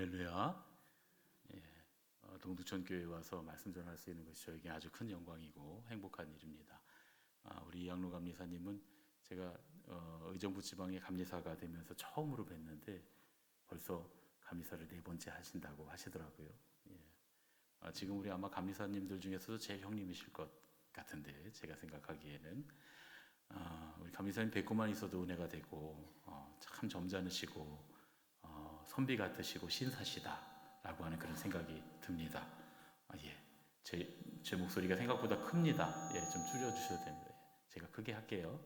할렐루야. 예, 동두천 교회에 와서 말씀 전할 수 있는 것이 저에게 아주 큰 영광이고 행복한 일입니다. 우리 이양로 감리사님은 제가 의정부 지방의 감리사가 되면서 처음으로 뵀는데 벌써 감리사를 4번째 하신다고 하시더라고요. 지금 우리 아마 감리사님들 중에서도 제일 형님이실 것 같은데 제가 생각하기에는 우리 감리사님 뵙고만 있어도 은혜가 되고 참 점잖으시고 선비 같으시고 신사시다라고 하는 그런 생각이 듭니다. 제 목소리가 생각보다 큽니다. 좀 줄여주셔도 됩니다. 제가 크게 할게요.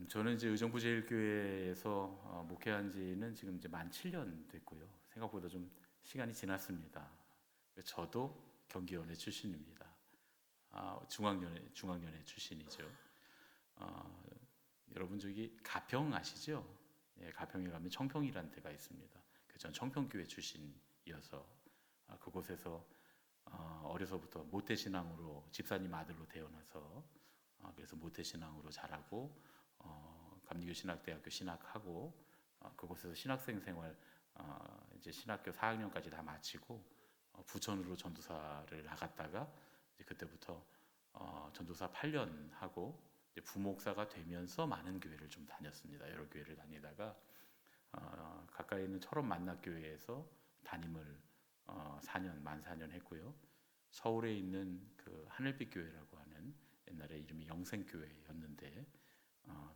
저는 이제 의정부 제일교회에서 목회한 지는 지금 이제 만 7년 됐고요. 생각보다 좀 시간이 지났습니다. 저도 경기연회 출신입니다. 중앙연회 출신이죠. 여러분 저기 가평 아시죠? 가평에 가면 청평이라는 데가 있습니다. 전 청평교회 출신이어서 그곳에서 어려서부터 모태신앙으로 집사님 아들로 태어나서 그래서 모태신앙으로 자라고 감리교신학대학교 신학하고 그곳에서 신학생 생활 이제 신학교 4학년까지 다 마치고 부천으로 전도사를 나갔다가 이제 그때부터 전도사 8년 하고 부목사가 되면서 많은 교회를 좀 다녔습니다. 여러 교회를 다니다가 가까이 있는 철원 만납교회에서 담임을 만 4년 했고요. 서울에 있는 그 하늘빛 교회라고 하는 옛날에 이름이 영생교회였는데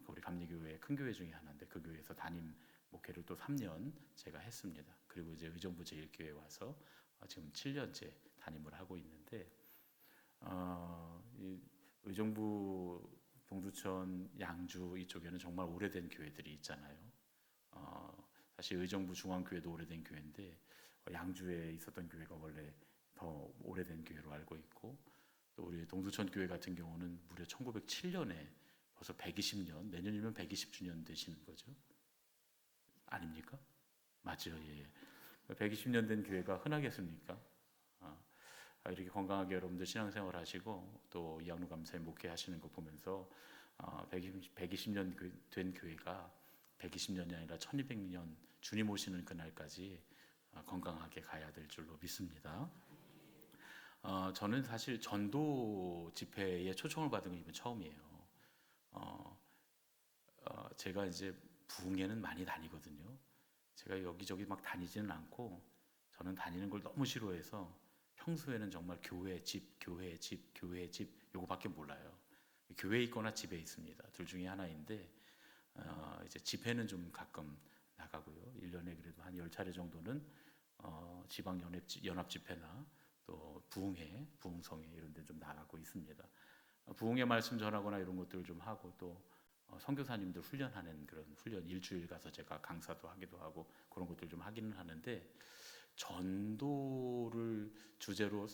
우리 감리교회 큰 교회 중에 하나인데 그 교회에서 담임 목회를 또 3년 제가 했습니다. 그리고 이제 의정부 제일교회 와서 지금 7년째 담임을 하고 있는데 이 의정부 동두천, 양주 이쪽에는 정말 오래된 교회들이 있잖아요. 사실 의정부 중앙교회도 오래된 교회인데 양주에 있었던 교회가 원래 더 오래된 교회로 알고 있고 또 우리 동두천 교회 같은 경우는 무려 1907년에 벌써 120년, 내년이면 120주년 되시는 거죠. 아닙니까? 맞죠. 120년 된 교회가 흔하겠습니까? 이렇게 건강하게 여러분들 신앙생활 하시고 또 이양로 감사님 목회하시는 거 보면서 120년 된 교회가 120년이 아니라 1200년 주님 오시는 그날까지 건강하게 가야 될 줄로 믿습니다. 저는 사실 전도 집회에 초청을 받은 건 이번 처음이에요. 제가 이제 부흥회는 많이 다니거든요. 제가 여기저기 막 다니지는 않고 저는 다니는 걸 너무 싫어해서 평소에는 정말 교회 집 요거밖에 몰라요. 교회에 있거나 집에 있습니다. 둘 중에 하나인데 이제 집회는 좀 가끔 나가고요. 1년에 그래도 한 10차례 정도는 지방 연합 집회나 또 부흥회, 부흥성회 이런 데 좀 나가고 있습니다. 부흥회 말씀 전하거나 이런 것들 좀 하고 또 선교사님들 훈련하는 그런 훈련 일주일 가서 제가 강사도 하기도 하고 그런 것들 좀 하기는 하는데 전도를 주제로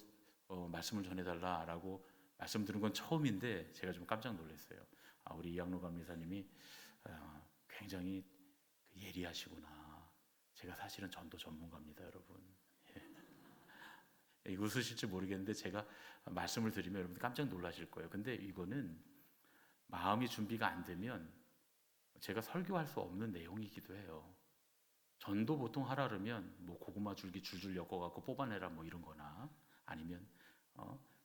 말씀을 전해달라라고 말씀 들은 건 처음인데 제가 좀 깜짝 놀랐어요. 우리 이양로 감리사님이 굉장히 예리하시구나. 제가 사실은 전도 전문가입니다, 여러분. 웃으실지 모르겠는데 제가 말씀을 드리면 여러분 깜짝 놀라실 거예요. 근데 이거는 마음이 준비가 안 되면 제가 설교할 수 없는 내용이기도 해요. 전도 보통 하라 그러면 뭐 고구마 줄기 줄줄 엮어갖고 뽑아내라 뭐 이런 거나 아니면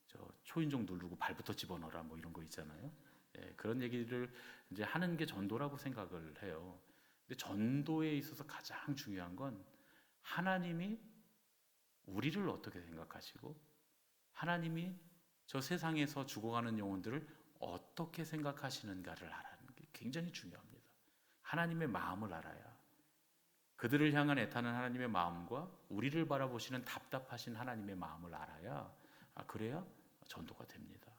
저 초인종 누르고 발부터 집어넣어라 뭐 이런 거 있잖아요. 그런 얘기를 이제 하는 게 전도라고 생각을 해요. 근데 전도에 있어서 가장 중요한 건 하나님이 우리를 어떻게 생각하시고 하나님이 저 세상에서 죽어가는 영혼들을 어떻게 생각하시는가를 알아는 게 굉장히 중요합니다. 하나님의 마음을 알아야 그들을 향한 애타는 하나님의 마음과 우리를 바라보시는 답답하신 하나님의 마음을 알아야 그래야 전도가 됩니다.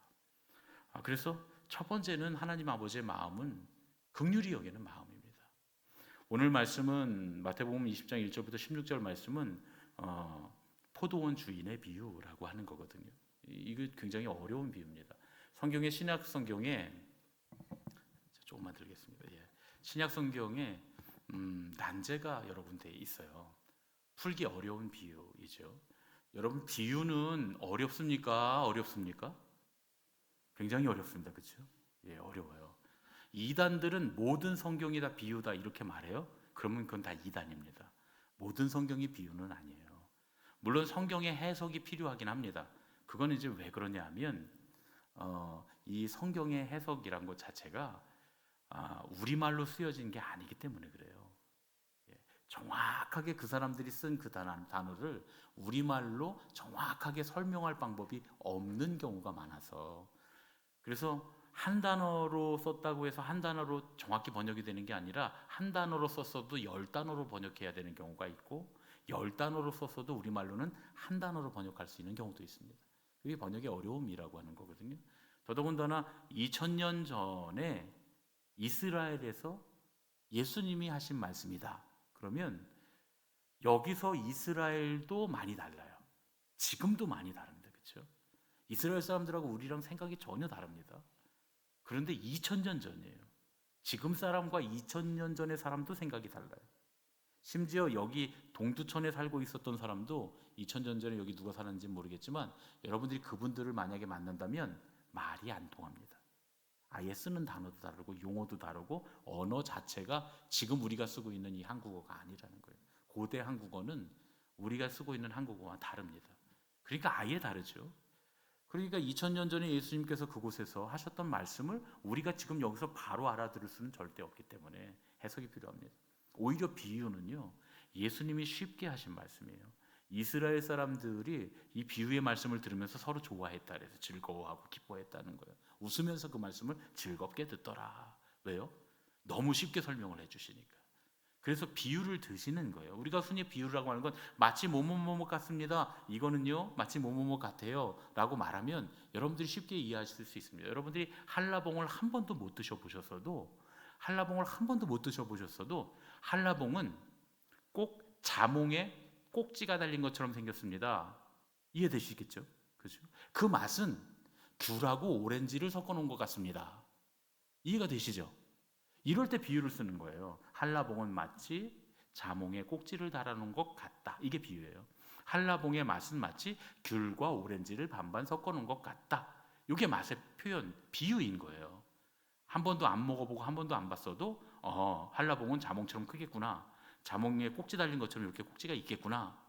그래서 첫 번째는 하나님 아버지의 마음은 긍휼히 여기는 마음입니다. 오늘 말씀은 마태복음 20장 1절부터 16절 말씀은 포도원 주인의 비유라고 하는 거거든요. 이거 굉장히 어려운 비유입니다. 성경의 신약 성경에 조금만 들겠습니다. 신약 성경에 난제가 여러 군데 있어요. 풀기 어려운 비유이죠. 여러분 비유는 어렵습니까? 어렵습니까? 굉장히 어렵습니다. 그렇죠? 어려워요. 이단들은 모든 성경이 다 비유다 이렇게 말해요. 그러면 그건 다 이단입니다. 모든 성경이 비유는 아니에요. 물론 성경의 해석이 필요하긴 합니다. 그건 이제 왜 그러냐 하면 이 성경의 해석이란 것 자체가 우리말로 쓰여진 게 아니기 때문에 그래요. 예, 정확하게 그 사람들이 쓴 그 단어를 우리말로 정확하게 설명할 방법이 없는 경우가 많아서, 그래서 한 단어로 썼다고 해서 한 단어로 정확히 번역이 되는 게 아니라 한 단어로 썼어도 10단어로 번역해야 되는 경우가 있고 10단어로 썼어도 우리말로는 한 단어로 번역할 수 있는 경우도 있습니다. 그게 번역의 어려움이라고 하는 거거든요. 더더군다나 2000년 전에 이스라엘에서 예수님이 하신 말씀이다. 그러면 여기서 이스라엘도 많이 달라요. 지금도 많이 다릅니다. 그렇죠? 이스라엘 사람들하고 우리랑 생각이 전혀 다릅니다. 그런데 2000년 전이에요. 지금 사람과 2000년 전의 사람도 생각이 달라요. 심지어 여기 동두천에 살고 있었던 사람도 2000년 전에 여기 누가 사는지 모르겠지만 여러분들이 그분들을 만약에 만난다면 말이 안 통합니다. 아예 쓰는 단어도 다르고 용어도 다르고 언어 자체가 지금 우리가 쓰고 있는 이 한국어가 아니라는 거예요. 고대 한국어는 우리가 쓰고 있는 한국어와 다릅니다. 그러니까 아예 다르죠. 그러니까 2000년 전에 예수님께서 그곳에서 하셨던 말씀을 우리가 지금 여기서 바로 알아들을 수는 절대 없기 때문에 해석이 필요합니다. 오히려 비유는요, 예수님이 쉽게 하신 말씀이에요. 이스라엘 사람들이 이 비유의 말씀을 들으면서 서로 좋아했다 그래서 즐거워하고 기뻐했다는 거예요. 웃으면서 그 말씀을 즐겁게 듣더라. 왜요? 너무 쉽게 설명을 해주시니까. 그래서 비유를 드시는 거예요. 우리가 흔히 비유라고 하는 건 마치 뭐뭐뭐 같습니다. 이거는요 마치 뭐뭐뭐 같아요 라고 말하면 여러분들이 쉽게 이해하실 수 있습니다. 여러분들이 한라봉을 한 번도 못 드셔보셨어도 한라봉은 꼭 자몽에 꼭지가 달린 것처럼 생겼습니다. 이해되시겠죠? 그죠? 그 맛은 귤하고 오렌지를 섞어 놓은 것 같습니다. 이해가 되시죠? 이럴 때 비유를 쓰는 거예요. 한라봉은 마치 자몽에 꼭지를 달아놓은 것 같다. 이게 비유예요. 한라봉의 맛은 마치 귤과 오렌지를 반반 섞어 놓은 것 같다. 이게 맛의 표현, 비유인 거예요. 한 번도 안 먹어보고 한 번도 안 봤어도 한라봉은 자몽처럼 크겠구나. 자몽에 꼭지 달린 것처럼 이렇게 꼭지가 있겠구나.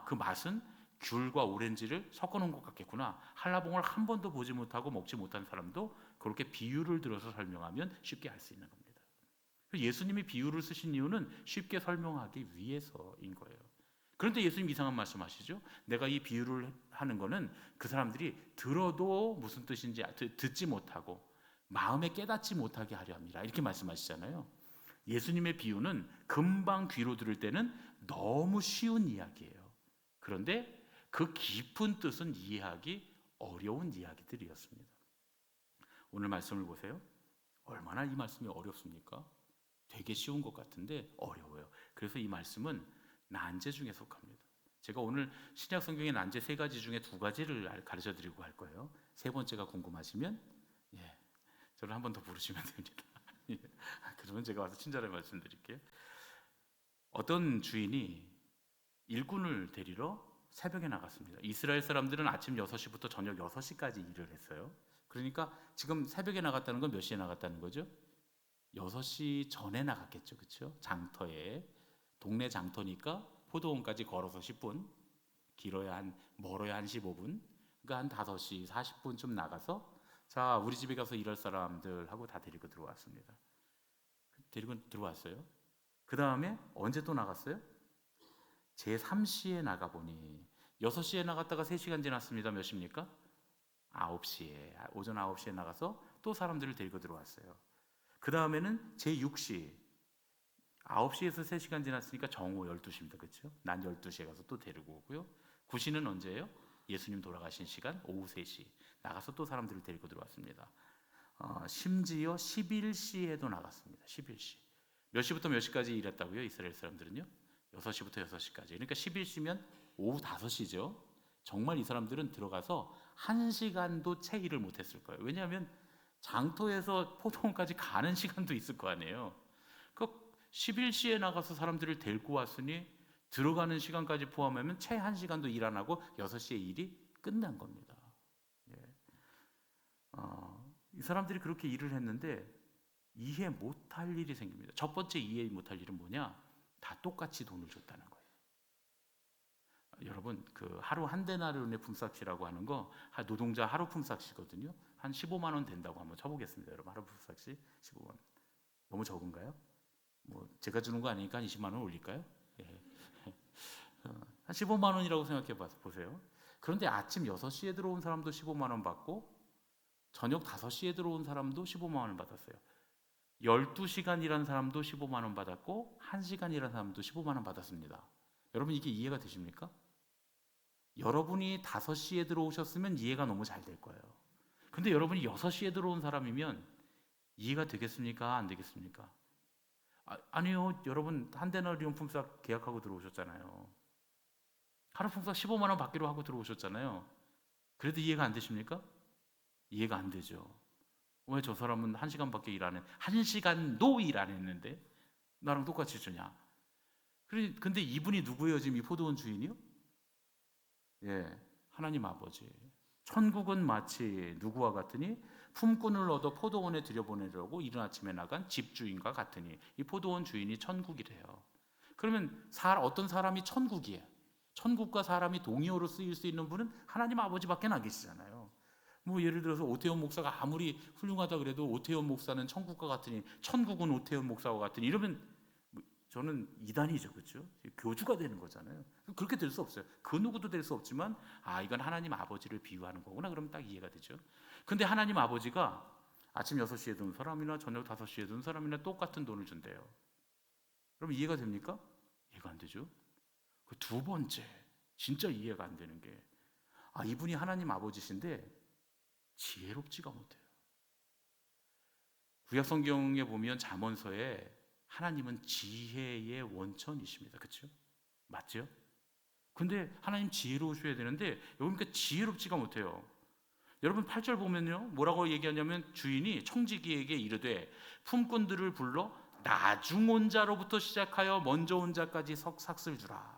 그 맛은 귤과 오렌지를 섞어 놓은 것 같겠구나. 한라봉을 한 번도 보지 못하고 먹지 못한 사람도 그렇게 비유를 들어서 설명하면 쉽게 알 수 있는 겁니다. 예수님이 비유를 쓰신 이유는 쉽게 설명하기 위해서인 거예요. 그런데 예수님 이상한 말씀하시죠. 내가 이 비유를 하는 거는 그 사람들이 들어도 무슨 뜻인지 듣지 못하고 마음에 깨닫지 못하게 하려 합니다. 이렇게 말씀하시잖아요. 예수님의 비유는 금방 귀로 들을 때는 너무 쉬운 이야기예요. 그런데 그 깊은 뜻은 이해하기 어려운 이야기들이었습니다. 오늘 말씀을 보세요. 얼마나 이 말씀이 어렵습니까? 되게 쉬운 것 같은데 어려워요. 그래서 이 말씀은 난제 중에 속합니다. 제가 오늘 신약 성경의 난제 3가지 중에 2가지를 가르쳐 드리고 할 거예요. 3번째가 궁금하시면 저를 한 번 더 부르시면 됩니다. 그러면 제가 와서 친절하게 말씀드릴게요. 어떤 주인이 일꾼을 데리러 새벽에 나갔습니다. 이스라엘 사람들은 아침 6시부터 저녁 6시까지 일을 했어요. 그러니까 지금 새벽에 나갔다는 건 몇 시에 나갔다는 거죠? 6시 전에 나갔겠죠. 그렇죠? 장터에. 동네 장터니까 포도원까지 걸어서 10분, 멀어야 한 15분. 그러니까 한 5시 40분쯤 나가서 자, 우리 집에 가서 일할 사람들 하고 다 데리고 들어왔습니다. 데리고 들어왔어요. 그 다음에 언제 또 나갔어요? 제3시에 나가보니 6시에 나갔다가 3시간 지났습니다. 몇 시입니까? 9시에, 오전 9시에 나가서 또 사람들을 데리고 들어왔어요. 그 다음에는 제6시, 9시에서 3시간 지났으니까 정오 12시입니다. 그렇죠? 난 12시에 가서 또 데리고 오고요. 9시는 언제예요? 예수님 돌아가신 시간 오후 3시 나가서 또 사람들을 데리고 들어왔습니다. 심지어 11시에도 나갔습니다. 11시. 몇 시부터 몇 시까지 일했다고요? 이스라엘 사람들은요? 6시부터 6시까지. 그러니까 11시면 오후 5시죠. 정말 이 사람들은 들어가서 1시간도 채 일을 못했을 거예요. 왜냐하면 장터에서 포도원까지 가는 시간도 있을 거 아니에요. 그 11시에 나가서 사람들을 데리고 왔으니 들어가는 시간까지 포함하면 채 1시간도 일 안 하고 6시에 일이 끝난 겁니다. 이 사람들이 그렇게 일을 했는데 이해 못할 일이 생깁니다. 첫 번째 이해 못할 일은 뭐냐? 다 똑같이 돈을 줬다는 거예요. 여러분, 그 하루 한 데나리온의 품삯이라고 하는 거 노동자 하루 품삯이거든요. 한 15만 원 된다고 한번 쳐보겠습니다. 여러분, 하루 품삯이 15만 원. 너무 적은가요? 뭐 제가 주는 거 아니니까 20만 원 올릴까요? 예. 한 15만 원이라고 생각해 보세요. 그런데 아침 6시에 들어온 사람도 15만 원 받고 저녁 5시에 들어온 사람도 15만 원을 받았어요. 12시간 일한 사람도 15만 원 받았고 1시간 일한 사람도 15만 원 받았습니다. 여러분, 이게 이해가 되십니까? 여러분이 5시에 들어오셨으면 이해가 너무 잘 될 거예요. 근데 여러분이 6시에 들어온 사람이면 이해가 되겠습니까? 안 되겠습니까? 아니요. 여러분, 한 데나리온 품삯 계약하고 들어오셨잖아요. 하루 품삯 15만 원 받기로 하고 들어오셨잖아요. 그래도 이해가 안 되십니까? 이해가 안 되죠. 왜 저 사람은 1시간밖에 일 안 해? 1시간도 일 안 했는데 나랑 똑같이 주냐? 근데 이분이 누구예요? 지금 이 포도원 주인이요? 예, 하나님 아버지. 천국은 마치 누구와 같으니 품꾼을 얻어 포도원에 들여보내려고 이른 아침에 나간 집주인과 같으니, 이 포도원 주인이 천국이래요. 그러면 어떤 사람이 천국이에요? 천국과 사람이 동의어로 쓰일 수 있는 분은 하나님 아버지밖에 안 계시잖아요. 뭐 예를 들어서 오태원 목사가 아무리 훌륭하다 그래도 오태원 목사는 천국과 같으니, 천국은 오태원 목사와 같으니 이러면 저는 이단이죠, 그렇죠? 교주가 되는 거잖아요. 그렇게 될 수 없어요. 그 누구도 될 수 없지만 이건 하나님 아버지를 비유하는 거구나. 그러면 딱 이해가 되죠. 근데 하나님 아버지가 아침 6시에 든 사람이나 저녁 5시에 든 사람이나 똑같은 돈을 준대요. 그럼 이해가 됩니까? 이해가 안 되죠. 그 두 번째, 진짜 이해가 안 되는 게, 이분이 하나님 아버지신데 지혜롭지가 못해요. 구약 성경에 보면 잠언서에 하나님은 지혜의 원천이십니다. 그렇죠? 맞죠? 근데 하나님 지혜로우셔야 되는데 여기 보니까 지혜롭지가 못해요. 여러분 8절 보면요, 뭐라고 얘기하냐면 주인이 청지기에게 이르되 품꾼들을 불러 나중 온 자로부터 시작하여 먼저 온 자까지 삭슬 주라.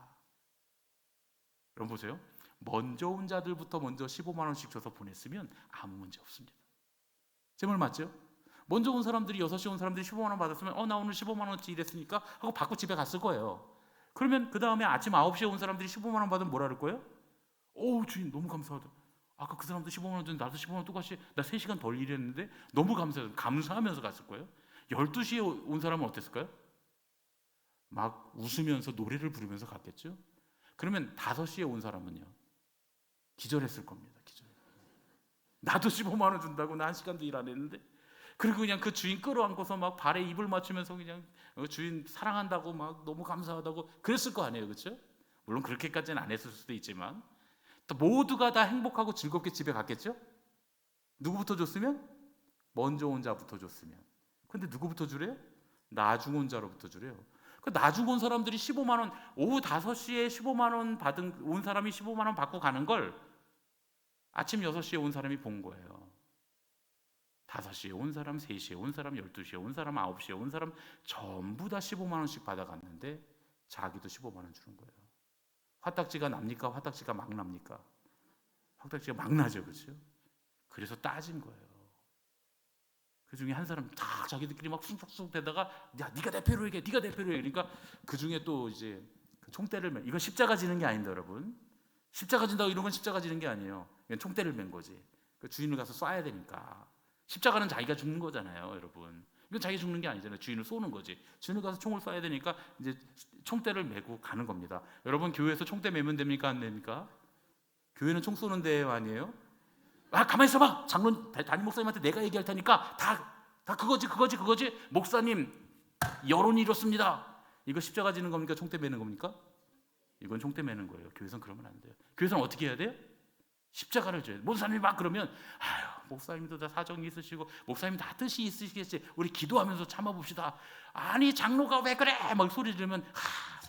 여러분 보세요. 먼저 온 자들부터 먼저 15만 원씩 줘서 보냈으면 아무 문제 없습니다. 제 말 맞죠? 먼저 온 사람들이 6시에 온 사람들이 15만 원 받았으면 나 오늘 15만 원어치 일했으니까 하고 받고 집에 갔을 거예요. 그러면 그 다음에 아침 9시에 온 사람들이 15만 원 받으면 뭐라 그럴 거예요? 주인 너무 감사하다. 아까 그 사람도 15만 원 줬는데 나도 15만 원 똑같이 나 3시간 덜 일했는데 너무 감사하면서 갔을 거예요. 12시에 온 사람은 어땠을까요? 막 웃으면서 노래를 부르면서 갔겠죠. 그러면 5시에 온 사람은요, 기절했을 겁니다. 기절. 나도 15만 원 준다고 나 1시간도 일 안 했는데. 그리고 그냥 그 주인 끌어안고서 막 발에 입을 맞추면서 그냥 주인 사랑한다고 막 너무 감사하다고 그랬을 거 아니에요, 그렇죠? 물론 그렇게까지는 안 했을 수도 있지만 또 모두가 다 행복하고 즐겁게 집에 갔겠죠? 누구부터 줬으면? 먼저 온 자부터 줬으면. 근데 누구부터 주래요? 나중 온 자로부터 주래요. 그 나중 온 사람들이 15만 원, 오후 5시에 15만 원 받은 온 사람이 15만 원 받고 가는 걸 아침 6시에 온 사람이 본 거예요. 5시에 온 사람, 3시에 온 사람, 12시에 온 사람, 9시에 온 사람 전부 다 15만 원씩 받아갔는데 자기도 15만 원 주는 거예요. 화딱지가 납니까? 화딱지가 막 납니까? 화딱지가 막 나죠, 그렇죠? 그래서 따진 거예요. 그 중에 한 사람 다 자기들끼리 막 쑥쑥 대다가 네가 대표로 얘기해, 네가 대표로 얘기해. 그러니까 그 중에 또 이제 총대를 이건 십자가 지는 게 아닌데 여러분, 십자가 진다고 이런 건 십자가 지는 게 아니에요. 이건 총대를 맨 거지. 그 주인을 가서 쏴야 되니까. 십자가는 자기가 죽는 거잖아요, 여러분. 이건 자기 죽는 게 아니잖아요. 주인을 쏘는 거지. 주인을 가서 총을 쏴야 되니까 이제 총대를 메고 가는 겁니다. 여러분, 교회에서 총대 메면 됩니까, 안 됩니까? 교회는 총 쏘는 데 아니에요? 가만히 있어봐. 장로님, 담임 목사님한테 내가 얘기할 테니까 다 그거지. 목사님, 여론이 이렇습니다. 이거 십자가 지는 겁니까? 총대 메는 겁니까? 이건 총대 메는 거예요. 교회에서는 그러면 안 돼요. 교회에서는 어떻게 해야 돼요? 십자가를 줘야 돼요. 목사님이 막 그러면 목사님도 다 사정이 있으시고 목사님 다 뜻이 있으시겠지. 우리 기도하면서 참아봅시다. 아니 장로가 왜 그래? 막 소리 지르면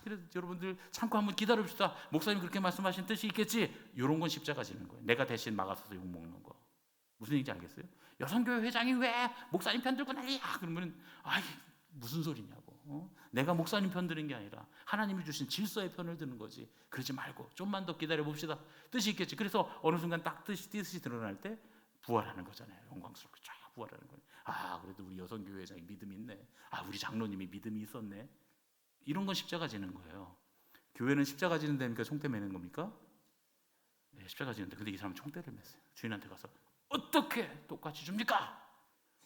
그래도 여러분들 참고 한번 기다려봅시다. 목사님 그렇게 말씀하신 뜻이 있겠지. 이런 건 십자가 지는 거예요. 내가 대신 막아서서 욕먹는 거. 무슨 얘기인지 알겠어요? 여성교회 회장이 왜 목사님 편 들고 난리야? 그러면 무슨 소리냐고. 내가 목사님 편 드는 게 아니라 하나님이 주신 질서의 편을 드는 거지. 그러지 말고 좀만 더 기다려봅시다. 뜻이 있겠지. 그래서 어느 순간 딱 뜻이 드러날 때 부활하는 거잖아요. 영광스럽게 쫙 부활하는 거예요. 아, 그래도 우리 여성교회장이 믿음이 있네. 아, 우리 장로님이 믿음이 있었네. 이런 건 십자가 지는 거예요. 교회는 십자가 지는 데니까 총대 매는 겁니까? 네, 십자가 지는데. 근데 이 사람은 총대를 맸어요. 주인한테 가서 어떻게 똑같이 줍니까?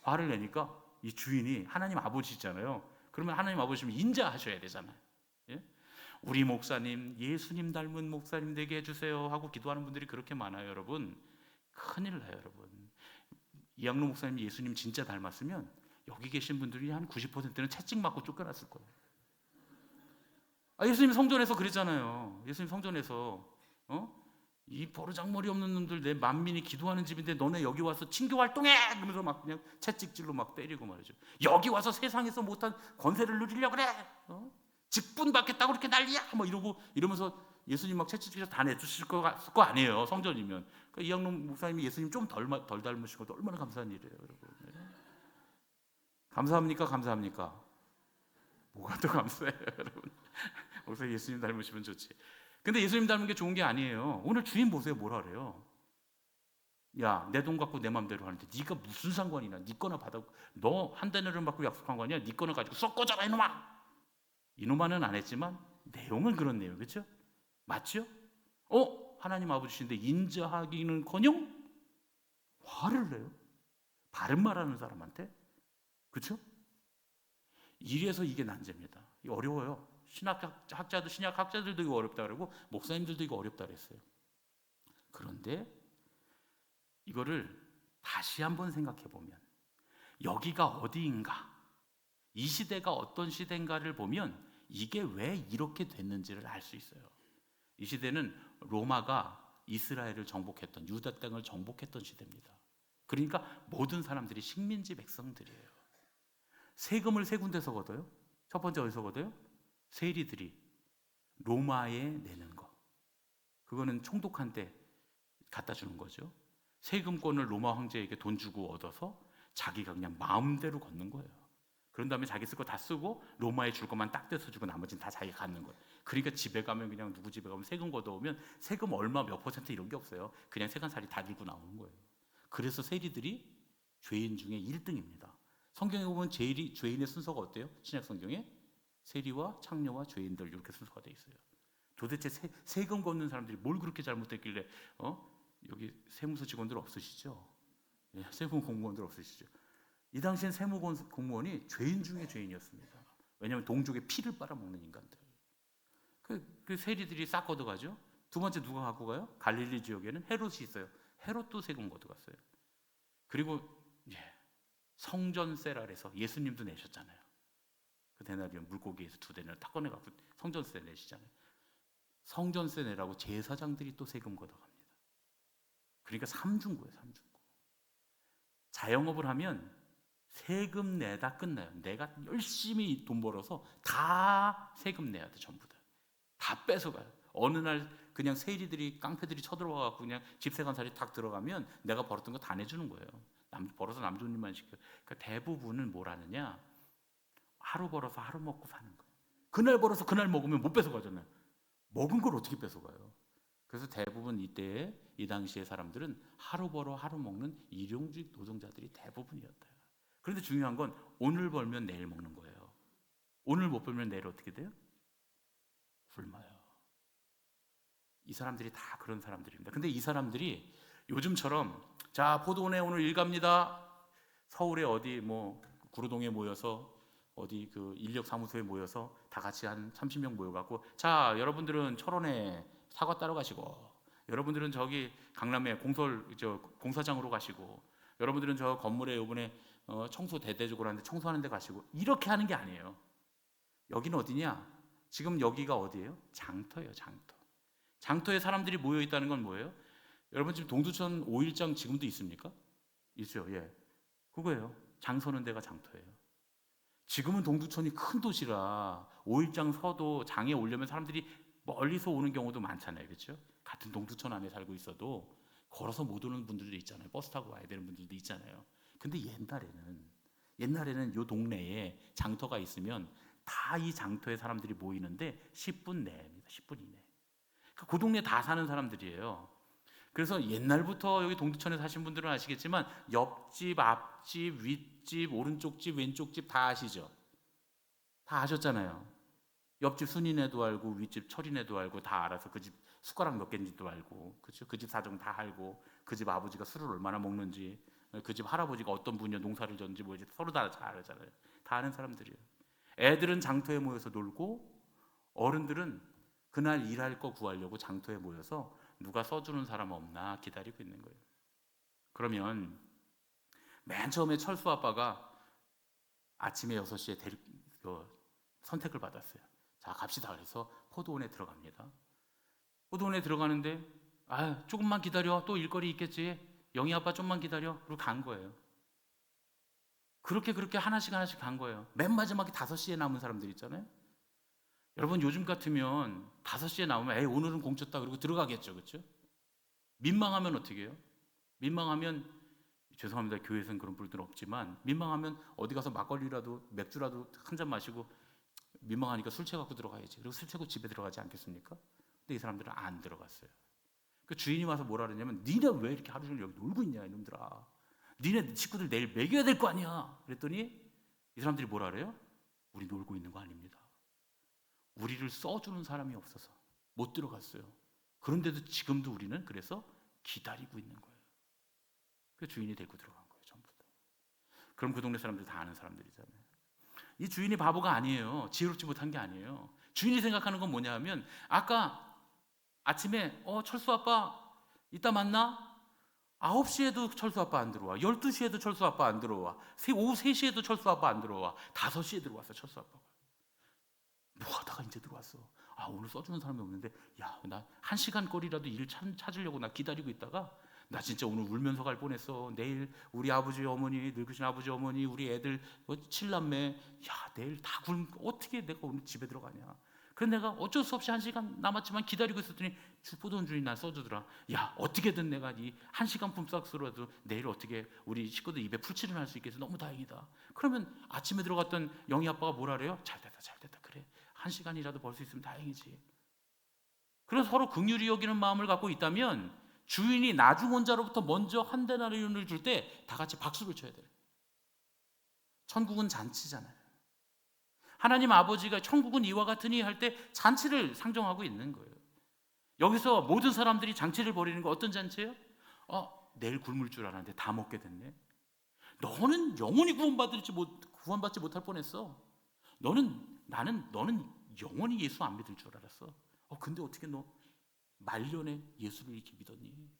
화를 내니까 이 주인이 하나님 아버지잖아요. 그러면 하나님 아버지면 인자하셔야 되잖아요. 예? 우리 목사님 예수님 닮은 목사님 되게 해주세요 하고 기도하는 분들이 그렇게 많아요. 여러분, 큰일 나요. 여러분, 이양로 목사님 예수님 진짜 닮았으면 여기 계신 분들이 한 90%는 채찍 맞고 쫓겨났을 거예요. 아, 예수님 성전에서 그랬잖아요. 예수님 성전에서 이 버르장머리 없는 놈들, 내 만민이 기도하는 집인데 너네 여기 와서 친교 활동해! 그러면서 막 그냥 채찍질로 막 때리고 말이죠. 여기 와서 세상에서 못한 권세를 누리려고 그래! 직분 받겠다고 그렇게 난리야! 뭐 이러면서 예수님 막 채찍질해서 다 내주실 거 아니에요. 성전이면. 그러니까 이양록 목사님이 예수님 좀 덜 닮으신 것도 얼마나 감사한 일이에요, 여러분. 감사합니까? 감사합니까? 뭐가 더 감사해요, 여러분? 목사님 예수님 닮으시면 좋지. 근데 예수님 닮은 게 좋은 게 아니에요. 오늘 주인 보세요. 뭐라 그래요? 야, 내 돈 갖고 내 맘대로 하는데 네가 무슨 상관이냐? 네 거나 받아. 너 한 대너를 받고 약속한 거 아니야? 네 거나 가지고 썩 꺼져라 이놈아. 이놈아는 안 했지만 내용은 그런 내용, 그렇죠? 맞죠? 하나님 아버지신데 인자하기는커녕 화를 내요. 바른 말하는 사람한테, 그렇죠? 이래서 이게 난제입니다. 이게 어려워요. 신약학자들도 이거 어렵다 그러고 목사님들도 이거 어렵다 그랬어요. 그런데 이거를 다시 한번 생각해 보면 여기가 어디인가, 이 시대가 어떤 시대인가를 보면 이게 왜 이렇게 됐는지를 알 수 있어요. 이 시대는 로마가 이스라엘을 정복했던, 유다 땅을 정복했던 시대입니다. 그러니까 모든 사람들이 식민지 백성들이에요. 세금을 세 군데서 걷어요. 첫 번째 어디서 걷어요? 세리들이 로마에 내는 거. 그거는 총독한 테 갖다 주는 거죠. 세금권을 로마 황제에게 돈 주고 얻어서 자기가 그냥 마음대로 걷는 거예요. 그런 다음에 자기 쓸 거 다 쓰고 로마에 줄 것만 딱 떼서 주고 나머지는 다 자기가 갖는 거예요. 그러니까 집에 가면 그냥 누구 집에 가면 세금 걷어오면 세금 얼마 몇 %, 이런 게 없어요. 그냥 세간살이 다 들고 나오는 거예요. 그래서 세리들이 죄인 중에 1등입니다. 성경에 보면 죄인의 순서가 어때요? 신약 성경에 세리와 창녀와 죄인들 이렇게 순서가 돼 있어요. 도대체 세금 걷는 사람들이 뭘 그렇게 잘못했길래 여기 세무서 직원들 없으시죠? 예, 세무 공무원들 없으시죠? 이 당시엔 세무 공무원이 죄인 중에 죄인이었습니다. 왜냐하면 동족의 피를 빨아먹는 인간들. 그 세리들이 싹 걷어가죠. 두 번째 누가 갖고 가요? 갈릴리 지역에는 헤롯이 있어요. 헤롯도 세금 걷어갔어요. 그리고 성전세라 해서 예수님도 내셨잖아요. 그 데나리온 물고기에서 2데나리온 딱 꺼내갖고 성전세 내시잖아요. 성전세 내라고 제사장들이 또 세금 걷어갑니다. 그러니까 삼중고예요. 삼중고. 자영업을 하면 세금 내다 끝나요. 내가 열심히 돈 벌어서 다 세금 내야 돼. 전부 다 뺏어가요. 어느 날 그냥 세리들이, 깡패들이 쳐들어와갖고 그냥 집세간살이 탁 들어가면 내가 벌었던 거 다 내주는 거예요. 벌어서 남존님만 시켜. 그러니까 대부분은 뭘 하느냐, 하루 벌어서 하루 먹고 사는 거예요. 그날 벌어서 그날 먹으면 못 뺏어가잖아요. 먹은 걸 어떻게 뺏어가요? 그래서 대부분 이때에 이 당시의 사람들은 하루 벌어 하루 먹는 일용직 노동자들이 대부분이었다. 그런데 중요한 건 오늘 벌면 내일 먹는 거예요. 오늘 못 벌면 내일 어떻게 돼요? 굶어요. 이 사람들이 다 그런 사람들입니다. 근데 이 사람들이 요즘처럼 자, 포도원에 오늘 일 갑니다. 서울에 어디 구로동에 모여서 어디 그 인력사무소에 모여서 다 같이 한 30명 모여갖고 자, 여러분들은 철원에 사과 따러 가시고, 여러분들은 저기 강남에 공사장으로 가시고, 여러분들은 저 건물에 이번에 청소 대대적으로 하는데 청소하는 데 가시고, 이렇게 하는 게 아니에요. 여기는 어디냐? 지금 여기가 어디예요? 장터예요. 장터. 장터에 사람들이 모여 있다는 건 뭐예요? 여러분 지금 동두천 5일장 지금도 있습니까? 있어요. 예, 그거예요. 장 서는 데가 장터예요. 지금은 동두천이 큰 도시라 5일장 서도 장에 오려면 사람들이 멀리서 오는 경우도 많잖아요. 그렇죠? 같은 동두천 안에 살고 있어도 걸어서 못 오는 분들도 있잖아요. 버스 타고 와야 되는 분들도 있잖아요. 근데 옛날에는 요 동네에 장터가 있으면 다 이 장터에 사람들이 모이는데 10분 내입니다. 10분 이내. 그 동네 다 사는 사람들이에요. 그래서 옛날부터 여기 동두천에 사신 분들은 아시겠지만 옆집, 앞집, 윗집, 오른쪽 집, 왼쪽 집 다 아시죠? 다 아셨잖아요. 옆집 순이네도 알고 윗집 철이네도 알고 다 알아서 그 집 숟가락 몇 개인지도 알고, 그렇죠? 그 집 사정 다 알고, 그 집 아버지가 술을 얼마나 먹는지, 그 집 할아버지가 어떤 분야 농사를 졌는지 뭐지 서로 다 잘 알잖아요. 다 아는 사람들이에요. 애들은 장터에 모여서 놀고 어른들은 그날 일할 거 구하려고 장터에 모여서 누가 써주는 사람 없나 기다리고 있는 거예요. 그러면 맨 처음에 철수 아빠가 아침에 6시에 선택을 받았어요. 자, 갑시다. 그래서 포도원에 들어갑니다. 포도원에 들어가는데 조금만 기다려. 또 일거리 있겠지. 영희 아빠 좀만 기다려. 그리고 간 거예요. 그렇게 하나씩 간 거예요. 맨 마지막에 5시에 남은 사람들 있잖아요. 여러분 요즘 같으면 5시에 나오면 오늘은 공쳤다 그러고 들어가겠죠. 그렇죠? 민망하면 어떻게 해요? 민망하면 죄송합니다. 교회에서는 그런 분들은 없지만 민망하면 어디 가서 막걸리라도 맥주라도 한 잔 마시고 민망하니까 술 취해갖고 들어가야지. 그리고 술 취하고 집에 들어가지 않겠습니까? 근데 이 사람들은 안 들어갔어요. 그 주인이 와서 뭐라 그러냐면 니네 왜 이렇게 하루 종일 여기 놀고 있냐 이놈들아. 니네 식구들 내일 먹여야 될 거 아니야. 그랬더니 이 사람들이 뭐라 그래요? 우리 놀고 있는 거 아닙니다. 우리를 써주는 사람이 없어서 못 들어갔어요. 그런데도 지금도 우리는 그래서 기다리고 있는 거예요. 그 주인이 데리고 들어간 거예요. 전부 다. 그럼 그 동네 사람들 다 아는 사람들이잖아요. 이 주인이 바보가 아니에요. 지혜롭지 못한 게 아니에요. 주인이 생각하는 건 뭐냐 하면 아까 아침에 철수 아빠 이따 만나? 9시에도 철수 아빠 안 들어와. 12시에도 철수 아빠 안 들어와. 오후 3시에도 철수 아빠 안 들어와. 5시에 들어왔어 철수 아빠가. 뭐 하다가 이제 들어왔어. 오늘 써주는 사람이 없는데 나 1시간 거리라도 일 찾으려고 나 기다리고 있다가 나 진짜 오늘 울면서 갈 뻔했어. 내일 우리 아버지 어머니 늙으신 아버지 어머니 우리 애들 7남매 내일 다 어떻게 내가 오늘 집에 들어가냐. 그래서 내가 어쩔 수 없이 1시간 남았지만 기다리고 있었더니 포도원 주인이 날 써주더라. 어떻게든 내가 이 1시간 품삯으로라도 내일 어떻게 우리 식구들 입에 풀칠을 할 수 있게 해서 너무 다행이다. 그러면 아침에 들어갔던 영희 아빠가 뭐라 그래요? 잘됐다 그래 1시간이라도 벌 수 있으면 다행이지. 그래서 서로 긍휼히 여기는 마음을 갖고 있다면 주인이 나중 온 자로부터 먼저 한 데나리온을 줄 때 다 같이 박수를 쳐야 돼요. 천국은 잔치잖아요. 하나님 아버지가 천국은 이와 같으니 할 때 잔치를 상정하고 있는 거예요. 여기서 모든 사람들이 잔치를 벌이는 거 어떤 잔치예요? 내일 굶을 줄 알았는데 다 먹게 됐네. 너는 영원히 구원받지 못할 뻔했어. 너는 영원히 예수 안 믿을 줄 알았어. 근데 어떻게 너 말년에 예수를 이렇게 믿었니?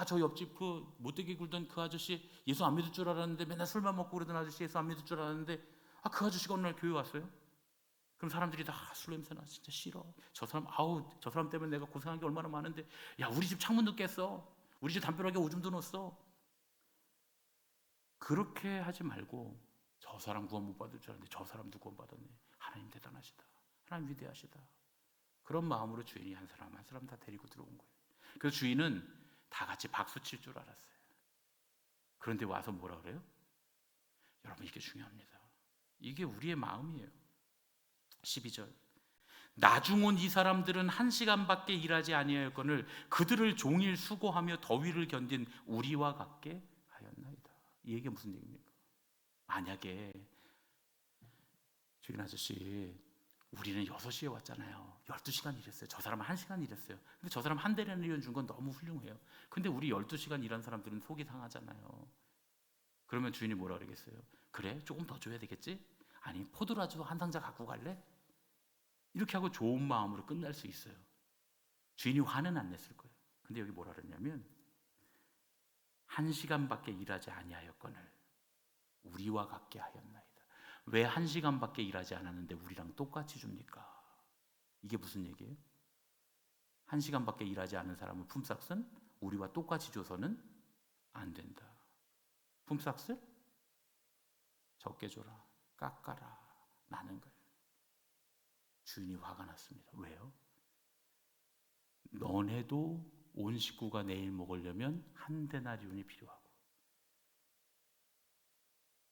저 옆집 그 못되게 굴던 그 아저씨 예수 안 믿을 줄 알았는데 맨날 술만 먹고 그러던 아저씨 예수 안 믿을 줄 알았는데 그 아저씨가 어느 날 교회 왔어요? 그럼 사람들이 다 술 냄새 나 진짜 싫어. 저 사람 때문에 내가 고생한 게 얼마나 많은데 우리 집 창문도 깼어. 우리 집 담벼락에 오줌도 넣었어. 그렇게 하지 말고 저 사람 구원 못 받을 줄 알았는데 저 사람도 구원 받았네. 하나님 대단하시다. 하나님 위대하시다. 그런 마음으로 주인이 한 사람 한 사람 다 데리고 들어온 거예요. 그래서 주인은 다 같이 박수 칠 줄 알았어요. 그런데 와서 뭐라 그래요? 여러분 이게 중요합니다. 이게 우리의 마음이에요. 12절 나중 온 이 사람들은 1시간밖에 일하지 아니하였거늘 그들을 종일 수고하며 더위를 견딘 우리와 같게 하였나이다. 이 얘기가 무슨 얘기입니까? 만약에 주인 아저씨 우리는 6시에 왔잖아요. 12시간 일했어요. 저 사람은 1시간 일했어요. 근데 저 사람 한 대리온 준 건 너무 훌륭해요. 근데 우리 12시간 일한 사람들은 속이 상하잖아요. 그러면 주인이 뭐라 그러겠어요? 그래? 조금 더 줘야 되겠지? 아니 포도라도 한 상자 갖고 갈래? 이렇게 하고 좋은 마음으로 끝날 수 있어요. 주인이 화는 안 냈을 거예요. 근데 여기 뭐라 그랬냐면 1시간밖에 일하지 아니하였거늘 우리와 같게 하였나이다. 왜 1시간밖에 일하지 않았는데 우리랑 똑같이 줍니까? 이게 무슨 얘기예요? 1시간밖에 일하지 않은 사람은 품삯은 우리와 똑같이 줘서는 안 된다. 품삯을 적게 줘라, 깎아라, 나는 거예요. 주인이 화가 났습니다. 왜요? 너네도 온 식구가 내일 먹으려면 한 데나리온이 필요하고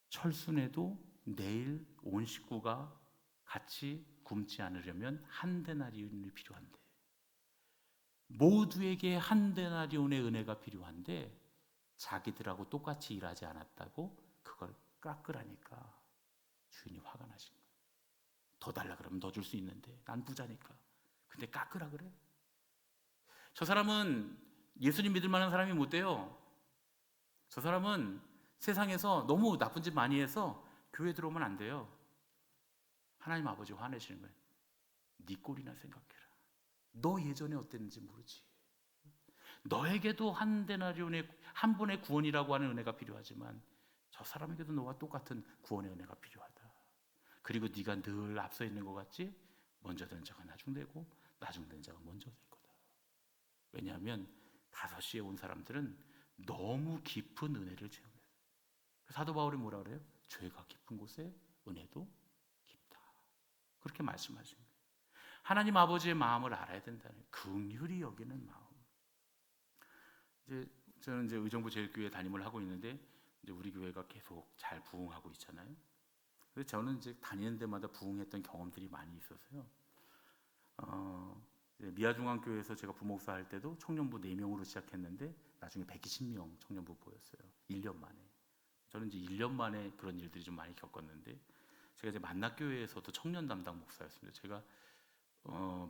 철순에도 내일 온 식구가 같이 굶지 않으려면 한 데나리온이 필요한데 모두에게 한 데나리온의 은혜가 필요한데 자기들하고 똑같이 일하지 않았다고 그걸 깎으라니까 주인이 화가 나신 거예요. 더 달라 그러면 더 줄 수 있는데 난 부자니까. 근데 깎으라 그래? 저 사람은 예수님 믿을 만한 사람이 못 돼요. 저 사람은 세상에서 너무 나쁜 짓 많이 해서 교회 들어오면 안 돼요. 하나님 아버지 화내시는 거예요. 네 꼴이나 생각해라. 너 예전에 어땠는지 모르지. 너에게도 한 데나리온의 한 번의 구원이라고 하는 은혜가 필요하지만 저 사람에게도 너와 똑같은 구원의 은혜가 필요하다. 그리고 네가 늘 앞서 있는 것 같지? 먼저 된 자가 나중되고 나중된 자가 먼저 될 거다. 왜냐하면 5시에 온 사람들은 너무 깊은 은혜를 체험해요. 사도 바울이 뭐라 그래요? 죄가 깊은 곳에 은혜도 깊다. 그렇게 말씀하신 거예요. 하나님 아버지의 마음을 알아야 된다는 긍휼히 여기는 마음. 저는 의정부 제일교회 담임을 하고 있는데 이제 우리 교회가 계속 잘 부흥하고 있잖아요. 그래서 저는 이제 다니는 데마다 부흥했던 경험들이 많이 있어서요. 미아중앙교회에서 제가 부목사 할 때도 청년부 4명으로 시작했는데 나중에 120명 청년부 보였어요. 1년 만에. 저는 이제 1년 만에 그런 일들이 좀 많이 겪었는데 제가 이제 만낙교회에서도 청년 담당 목사였습니다. 제가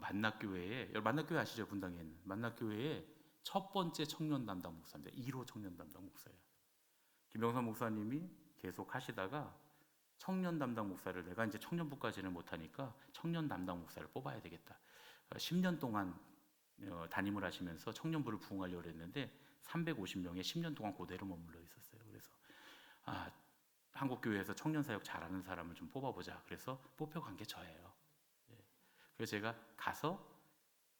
만낙교회 아시죠? 분당에 있는 만낙교회에 첫 번째 청년 담당 목사입니다. 1호 청년 담당 목사예요. 김병선 목사님이 계속 하시다가 청년 담당 목사를 내가 이제 청년부까지는 못하니까 청년 담당 목사를 뽑아야 되겠다. 10년 동안 담임을 하시면서 청년부를 부흥하려고 했는데 350명에 10년 동안 그대로 머물러 있었어요. 그래서 한국교회에서 청년 사역 잘하는 사람을 좀 뽑아보자. 그래서 뽑혀간 게 저예요. 그래서 제가 가서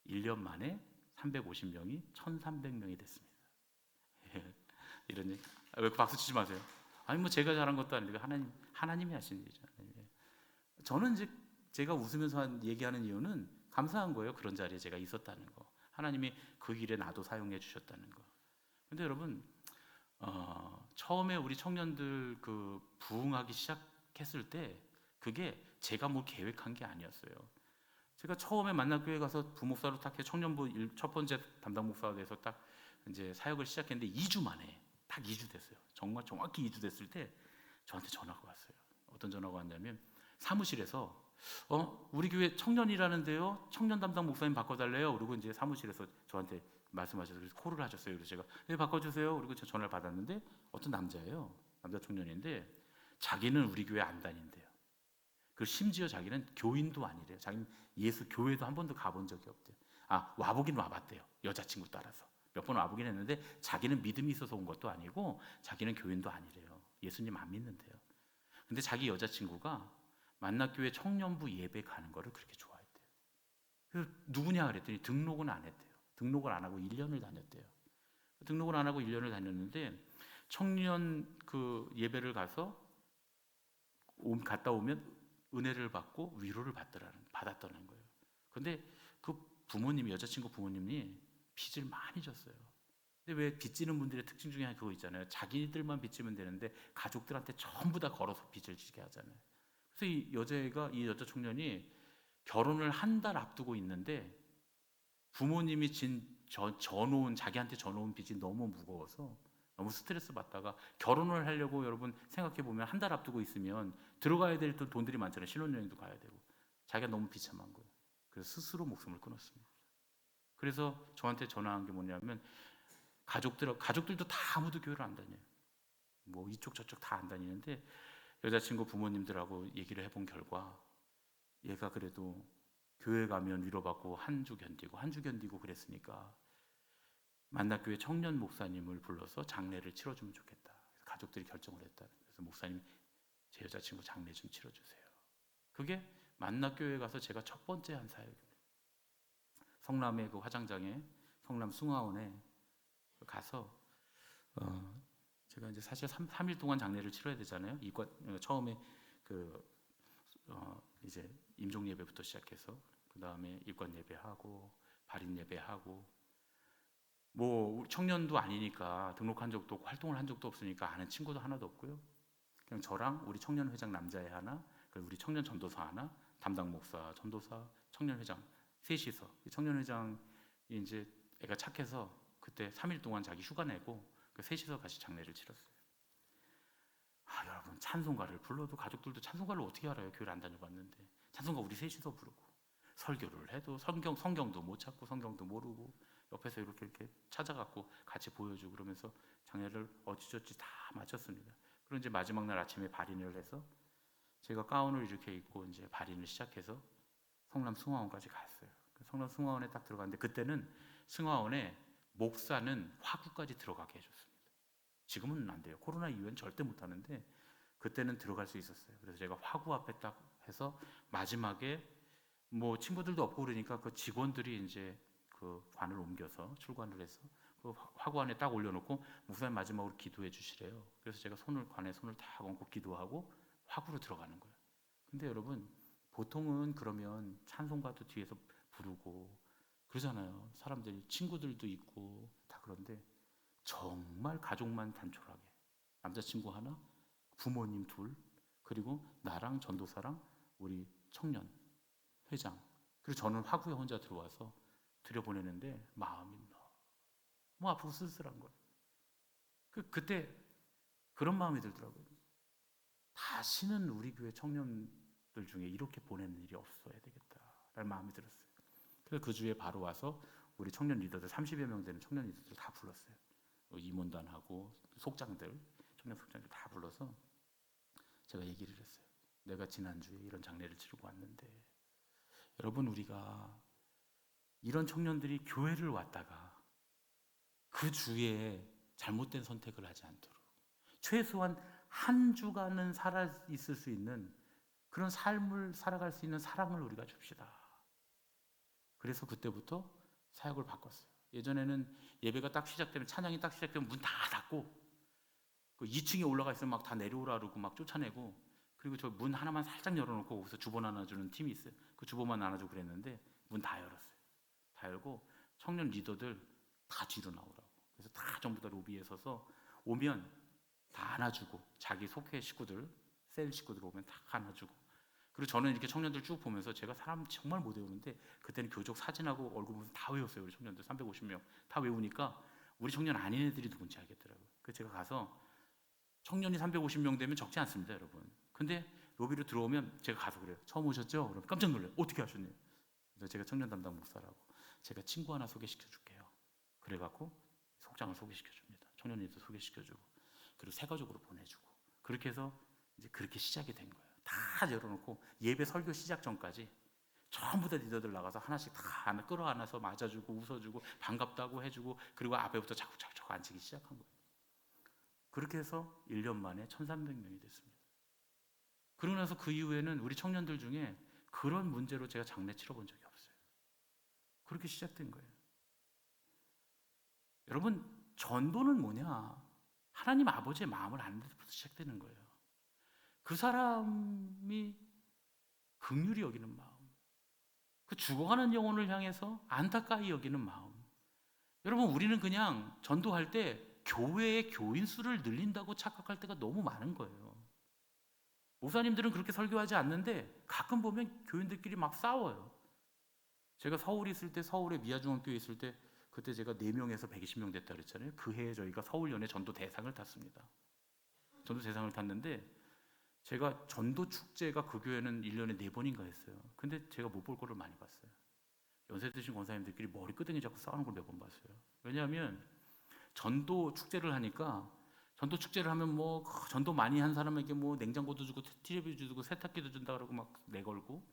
1년 만에 350명이 1,300명이 됐습니다. 이런 얘기. 왜 박수 치지 마세요? 아니 뭐 제가 잘한 것도 아니고 하나님이 하신 일이잖아요. 저는 이제 제가 웃으면서 얘기하는 이유는 감사한 거예요. 그런 자리에 제가 있었다는 거. 하나님이 그 일에 나도 사용해 주셨다는 거. 근데 여러분 처음에 우리 청년들 그 부흥하기 시작했을 때 그게 제가 뭐 계획한 게 아니었어요. 제가 처음에 만남교회 가서 부목사로 딱 해 청년부 첫 번째 담당 목사가 돼서 딱 이제 사역을 시작했는데 2주 만에 딱 2주 됐어요. 정말 정확히 2주 됐을 때 저한테 전화가 왔어요. 어떤 전화가 왔냐면 사무실에서 우리 교회 청년이라는데요. 청년 담당 목사님 바꿔달래요. 그리고 이제 사무실에서 저한테 말씀하셔서 그래서 콜을 하셨어요. 그래서 제가 네 바꿔주세요. 그리고 제가 전화를 받았는데 어떤 남자예요. 남자 청년인데 자기는 우리 교회 안 다닌대요. 그 심지어 자기는 교인도 아니래요. 자기는 예수 교회도 한 번도 가본 적이 없대요. 와보긴 와봤대요. 여자친구 따라서 몇 번 와보긴 했는데 자기는 믿음이 있어서 온 것도 아니고 자기는 교인도 아니래요. 예수님 안 믿는데요. 근데 자기 여자친구가 만낙교회 청년부 예배 가는 거를 그렇게 좋아했대요. 그래서 누구냐 그랬더니 등록은 안 했대요. 등록을 안 하고 1년을 다녔대요. 등록을 안 하고 1년을 다녔는데 청년 그 예배를 가서 갔다 오면 은혜를 받고 위로를 받았다는 거예요. 근데 그 부모님이 여자친구 부모님이 빚을 많이 졌어요. 근데 왜 빚지는 분들의 특징 중에 그거 있잖아요. 자기들만 빚지면 되는데 가족들한테 전부 다 걸어서 빚을 지게 하잖아요. 그래서 이 여자 청년이 결혼을 한 달 앞두고 있는데 부모님이 자기한테 져놓은 빚이 너무 무거워서 너무 스트레스 받다가 결혼을 하려고 여러분 생각해 보면 한 달 앞두고 있으면 들어가야 될 돈들이 많잖아요. 신혼여행도 가야 되고 자기가 너무 비참한 거예요. 그래서 스스로 목숨을 끊었습니다. 그래서 저한테 전화한 게 뭐냐면 가족들도 다 아무도 교회를 안 다녀요. 뭐 이쪽 저쪽 다 안 다니는데 여자친구 부모님들하고 얘기를 해본 결과 얘가 그래도 교회 가면 위로받고 한 주 견디고 그랬으니까 만낙교회 청년 목사님을 불러서 장례를 치러주면 좋겠다. 그래서 가족들이 결정을 했다. 그래서 목사님 제 여자친구 장례 좀 치러주세요. 그게 만낙교회 가서 제가 첫 번째 한 사역입니다. 성남의 그 화장장에 성남 숭아원에 가서 제가 이제 사실 3일 동안 장례를 치러야 되잖아요. 처음에 이제 임종 예배부터 시작해서 그 다음에 입관 예배하고 발인 예배하고 뭐 청년도 아니니까 등록한 적도 없고 활동을 한 적도 없으니까 아는 친구도 하나도 없고요. 그냥 저랑 우리 청년 회장 남자애 하나, 그리고 우리 청년 전도사 하나, 담당 목사, 전도사, 청년 회장 셋이서 청년 회장이 이제 애가 착해서 그때 3일 동안 자기 휴가 내고 그 셋이서 같이 장례를 치렀어요. 여러분, 찬송가를 불러도 가족들도 찬송가를 어떻게 알아요? 교회를 안 다녀봤는데. 찬송가 우리 셋이서 부르고, 설교를 해도 성경도 못 찾고 성경도 모르고 옆에서 이렇게 찾아갖고 같이 보여주고 그러면서 장례를 어찌저찌 다 마쳤습니다. 그리고 이제 마지막 날 아침에 발인을 해서 제가 가운을 이렇게 입고 이제 발인을 시작해서 성남 승화원까지 갔어요. 성남 승화원에 딱 들어갔는데 그때는 승화원에 목사는 화구까지 들어가게 해줬습니다. 지금은 안 돼요. 코로나 이후엔 절대 못 하는데 그때는 들어갈 수 있었어요. 그래서 제가 화구 앞에 딱 해서 마지막에 뭐 친구들도 없고 그러니까 그 직원들이 이제 그 관을 옮겨서 출관을 해서 그 화구 안에 딱 올려놓고 목사님 마지막으로 기도해 주시래요. 그래서 제가 관에 손을 딱 얹고 기도하고 화구로 들어가는 거예요. 근데 여러분, 보통은 그러면 찬송가도 뒤에서 부르고 그러잖아요. 사람들이, 친구들도 있고 다. 그런데 정말 가족만 단촐하게, 남자친구 하나, 부모님 둘, 그리고 나랑 전도사랑 우리 청년 회장, 그리고 저는 화구에 혼자 들어와서 들여보내는데 마음이 너무 아프고 쓸쓸한 거예요. 그때 그런 마음이 들더라고요. 다시는 우리 교회 청년들 중에 이렇게 보내는 일이 없어야 되겠다라는 마음이 들었어요. 그래서 그 주에 바로 와서 우리 청년 리더들 30여 명 되는 청년 리더들 다 불렀어요. 임원단하고 속장들, 청년 속장들 다 불러서 제가 얘기를 했어요. 내가 지난주에 이런 장례를 치르고 왔는데 여러분, 우리가 이런 청년들이 교회를 왔다가 그 주에 잘못된 선택을 하지 않도록 최소한 한 주간은 살아 있을 수 있는 그런 삶을 살아갈 수 있는 사랑을 우리가 줍시다. 그래서 그때부터 사역을 바꿨어요. 예전에는 예배가 딱 시작되면, 찬양이 딱 시작되면 문 다 닫고 그 2층에 올라가 있으면 막 다 내려오라 그러고 막 쫓아내고, 그리고 저 문 하나만 살짝 열어놓고 거기서 주보 나눠주는 팀이 있어요. 그 주보만 나눠주고 그랬는데 문 다 열었어요. 다 열고 청년 리더들 다 뒤로 나오라고. 그래서 다 전부 다 로비에 서서 오면 다 안아주고, 자기 속회 식구들, 셀 식구들 오면 다 안아주고. 그리고 저는 이렇게 청년들 쭉 보면서 제가 사람 정말 못 외우는데 그때는 교족 사진하고 얼굴 보면서 다 외웠어요. 우리 청년들 350명 다 외우니까 우리 청년 아닌 애들이 누군지 알겠더라고요. 그래서 제가 가서, 청년이 350명 되면 적지 않습니다, 여러분. 근데 로비로 들어오면 제가 가서 그래요. 처음 오셨죠? 그럼 깜짝 놀라요. 어떻게 하셨네요. 그래서 제가 청년 담당 목사라고, 제가 친구 하나 소개시켜 줄게요. 그래갖고 속장을 소개시켜 줍니다. 청년들도 소개시켜주고, 그리고 새 가족으로 보내주고, 그렇게 해서 이제 그렇게 시작이 된 거예요. 다 열어놓고 예배 설교 시작 전까지 전부 다 리더들 나가서 하나씩 다 끌어안아서 맞아주고 웃어주고 반갑다고 해주고, 그리고 앞에부터 자꾸 앉히기 시작한 거예요. 그렇게 해서 1년 만에 1,300명이 됐습니다. 그러고 나서 그 이후에는 우리 청년들 중에 그런 문제로 제가 장례 치러본 적이 없어요. 그렇게 시작된 거예요. 여러분, 전도는 뭐냐? 하나님 아버지의 마음을 아는 데서부터 시작되는 거예요. 그 사람이 긍휼히 여기는 마음, 그 죽어가는 영혼을 향해서 안타까이 여기는 마음. 여러분, 우리는 그냥 전도할 때 교회의 교인 수를 늘린다고 착각할 때가 너무 많은 거예요. 목사님들은 그렇게 설교하지 않는데 가끔 보면 교인들끼리 막 싸워요. 제가 서울에 있을 때, 서울에 미아중앙교회 있을 때, 그때 제가 4명에서 120명 됐다 그랬잖아요. 그 해에 저희가 서울연회 전도 대상을 탔습니다. 전도 대상을 탔는데 제가 전도 축제가 그 교회는 1년에 4번인가 했어요. 근데 제가 못 볼 거를 많이 봤어요. 연세 드신 권사님들끼리 머리끄댕이 잡고 싸우는 걸 몇 번 봤어요. 왜냐하면 전도 축제를 하니까, 전도 축제를 하면 뭐 전도 많이 한 사람에게 뭐 냉장고도 주고 텔레비전 주고 세탁기도 준다 그러고 막 내걸고,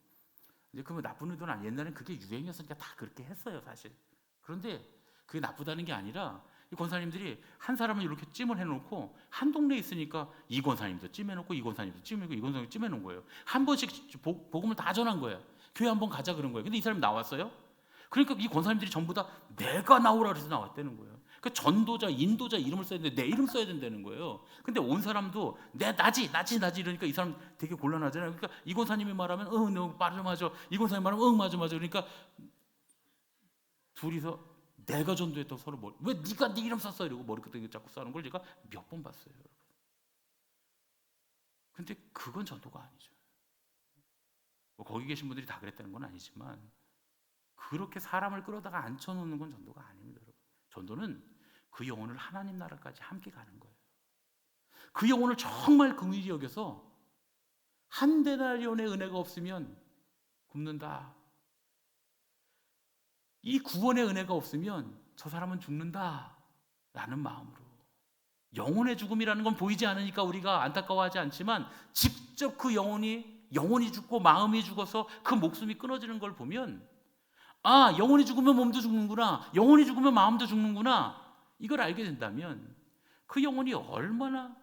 이제 그러면 나쁜 의도는 아니, 옛날엔 그게 유행이었으니까 다 그렇게 했어요, 사실. 그런데 그게 나쁘다는 게 아니라 이 권사님들이 한 사람을 이렇게 찜을 해놓고 한 동네에 있으니까 이 권사님도 찜해놓고 이 권사님도 찜해놓고 이 권사님도 찜해놓은 거예요. 한 번씩 복음을 다 전한 거예요. 교회 한번 가자 그런 거예요. 근데 이 사람이 나왔어요? 그러니까 이 권사님들이 전부 다 내가 나오라 그래서 나왔다는 거예요. 그 전도자, 인도자 이름을 써야 되는데 내 이름 써야 된다는 거예요. 근데 온 사람도 나지 이러니까 이 사람 되게 곤란하잖아요. 그러니까 이 권사님이 말하면 맞아. 이 권사님이 말하면 맞아. 그러니까 둘이서 내가 전도했다고 서로 왜 네가 네 이름 썼어 이러고 머리끄댕이 잡고 싸는 걸 제가 몇 번 봤어요, 여러분. 근데 그건 전도가 아니죠. 뭐 거기 계신 분들이 다 그랬다는 건 아니지만 그렇게 사람을 끌어다가 앉혀놓는 건 전도가 아닙니다, 여러분. 전도는 그 영혼을 하나님 나라까지 함께 가는 거예요. 그 영혼을 정말 긍휼히 여겨서 한 데나리온의 은혜가 없으면 굶는다. 이 구원의 은혜가 없으면 저 사람은 죽는다 라는 마음으로, 영혼의 죽음이라는 건 보이지 않으니까 우리가 안타까워하지 않지만 직접 그 영혼이 죽고 마음이 죽어서 그 목숨이 끊어지는 걸 보면, 아, 영혼이 죽으면 몸도 죽는구나, 영혼이 죽으면 마음도 죽는구나, 이걸 알게 된다면 그 영혼이 얼마나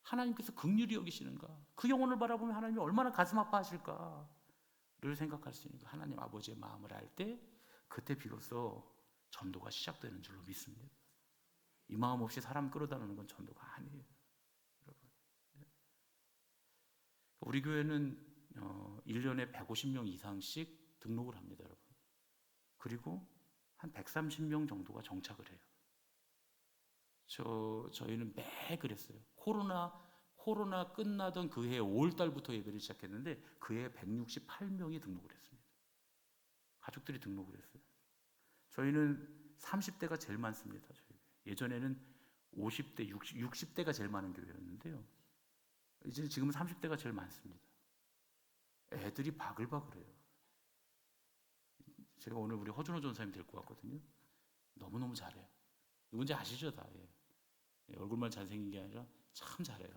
하나님께서 긍휼히 여기시는가, 그 영혼을 바라보면 하나님이 얼마나 가슴 아파하실까를 생각할 수 있는 하나님 아버지의 마음을 알 때, 그때 비로소 전도가 시작되는 줄로 믿습니다. 이 마음 없이 사람 끌어다니는 건 전도가 아니에요, 여러분. 우리 교회는 1년에 150명 이상씩 등록을 합니다, 여러분. 그리고 한 130명 정도가 정착을 해요. 저희는 매 그랬어요. 코로나 끝나던 그 해 5월달부터 예배를 시작했는데 그 해 168명이 등록을 했습니다. 가족들이 등록을 했어요. 저희는 30대가 제일 많습니다. 예전에는 50대, 60대가 제일 많은 교회였는데요. 이제 지금은 30대가 제일 많습니다. 애들이 바글바글해요. 제가 오늘 우리 허준호 전사님 데리고 왔거든요. 너무너무 잘해요. 누군지 아시죠, 다? 얼굴만 잘생긴 게 아니라 참 잘해요.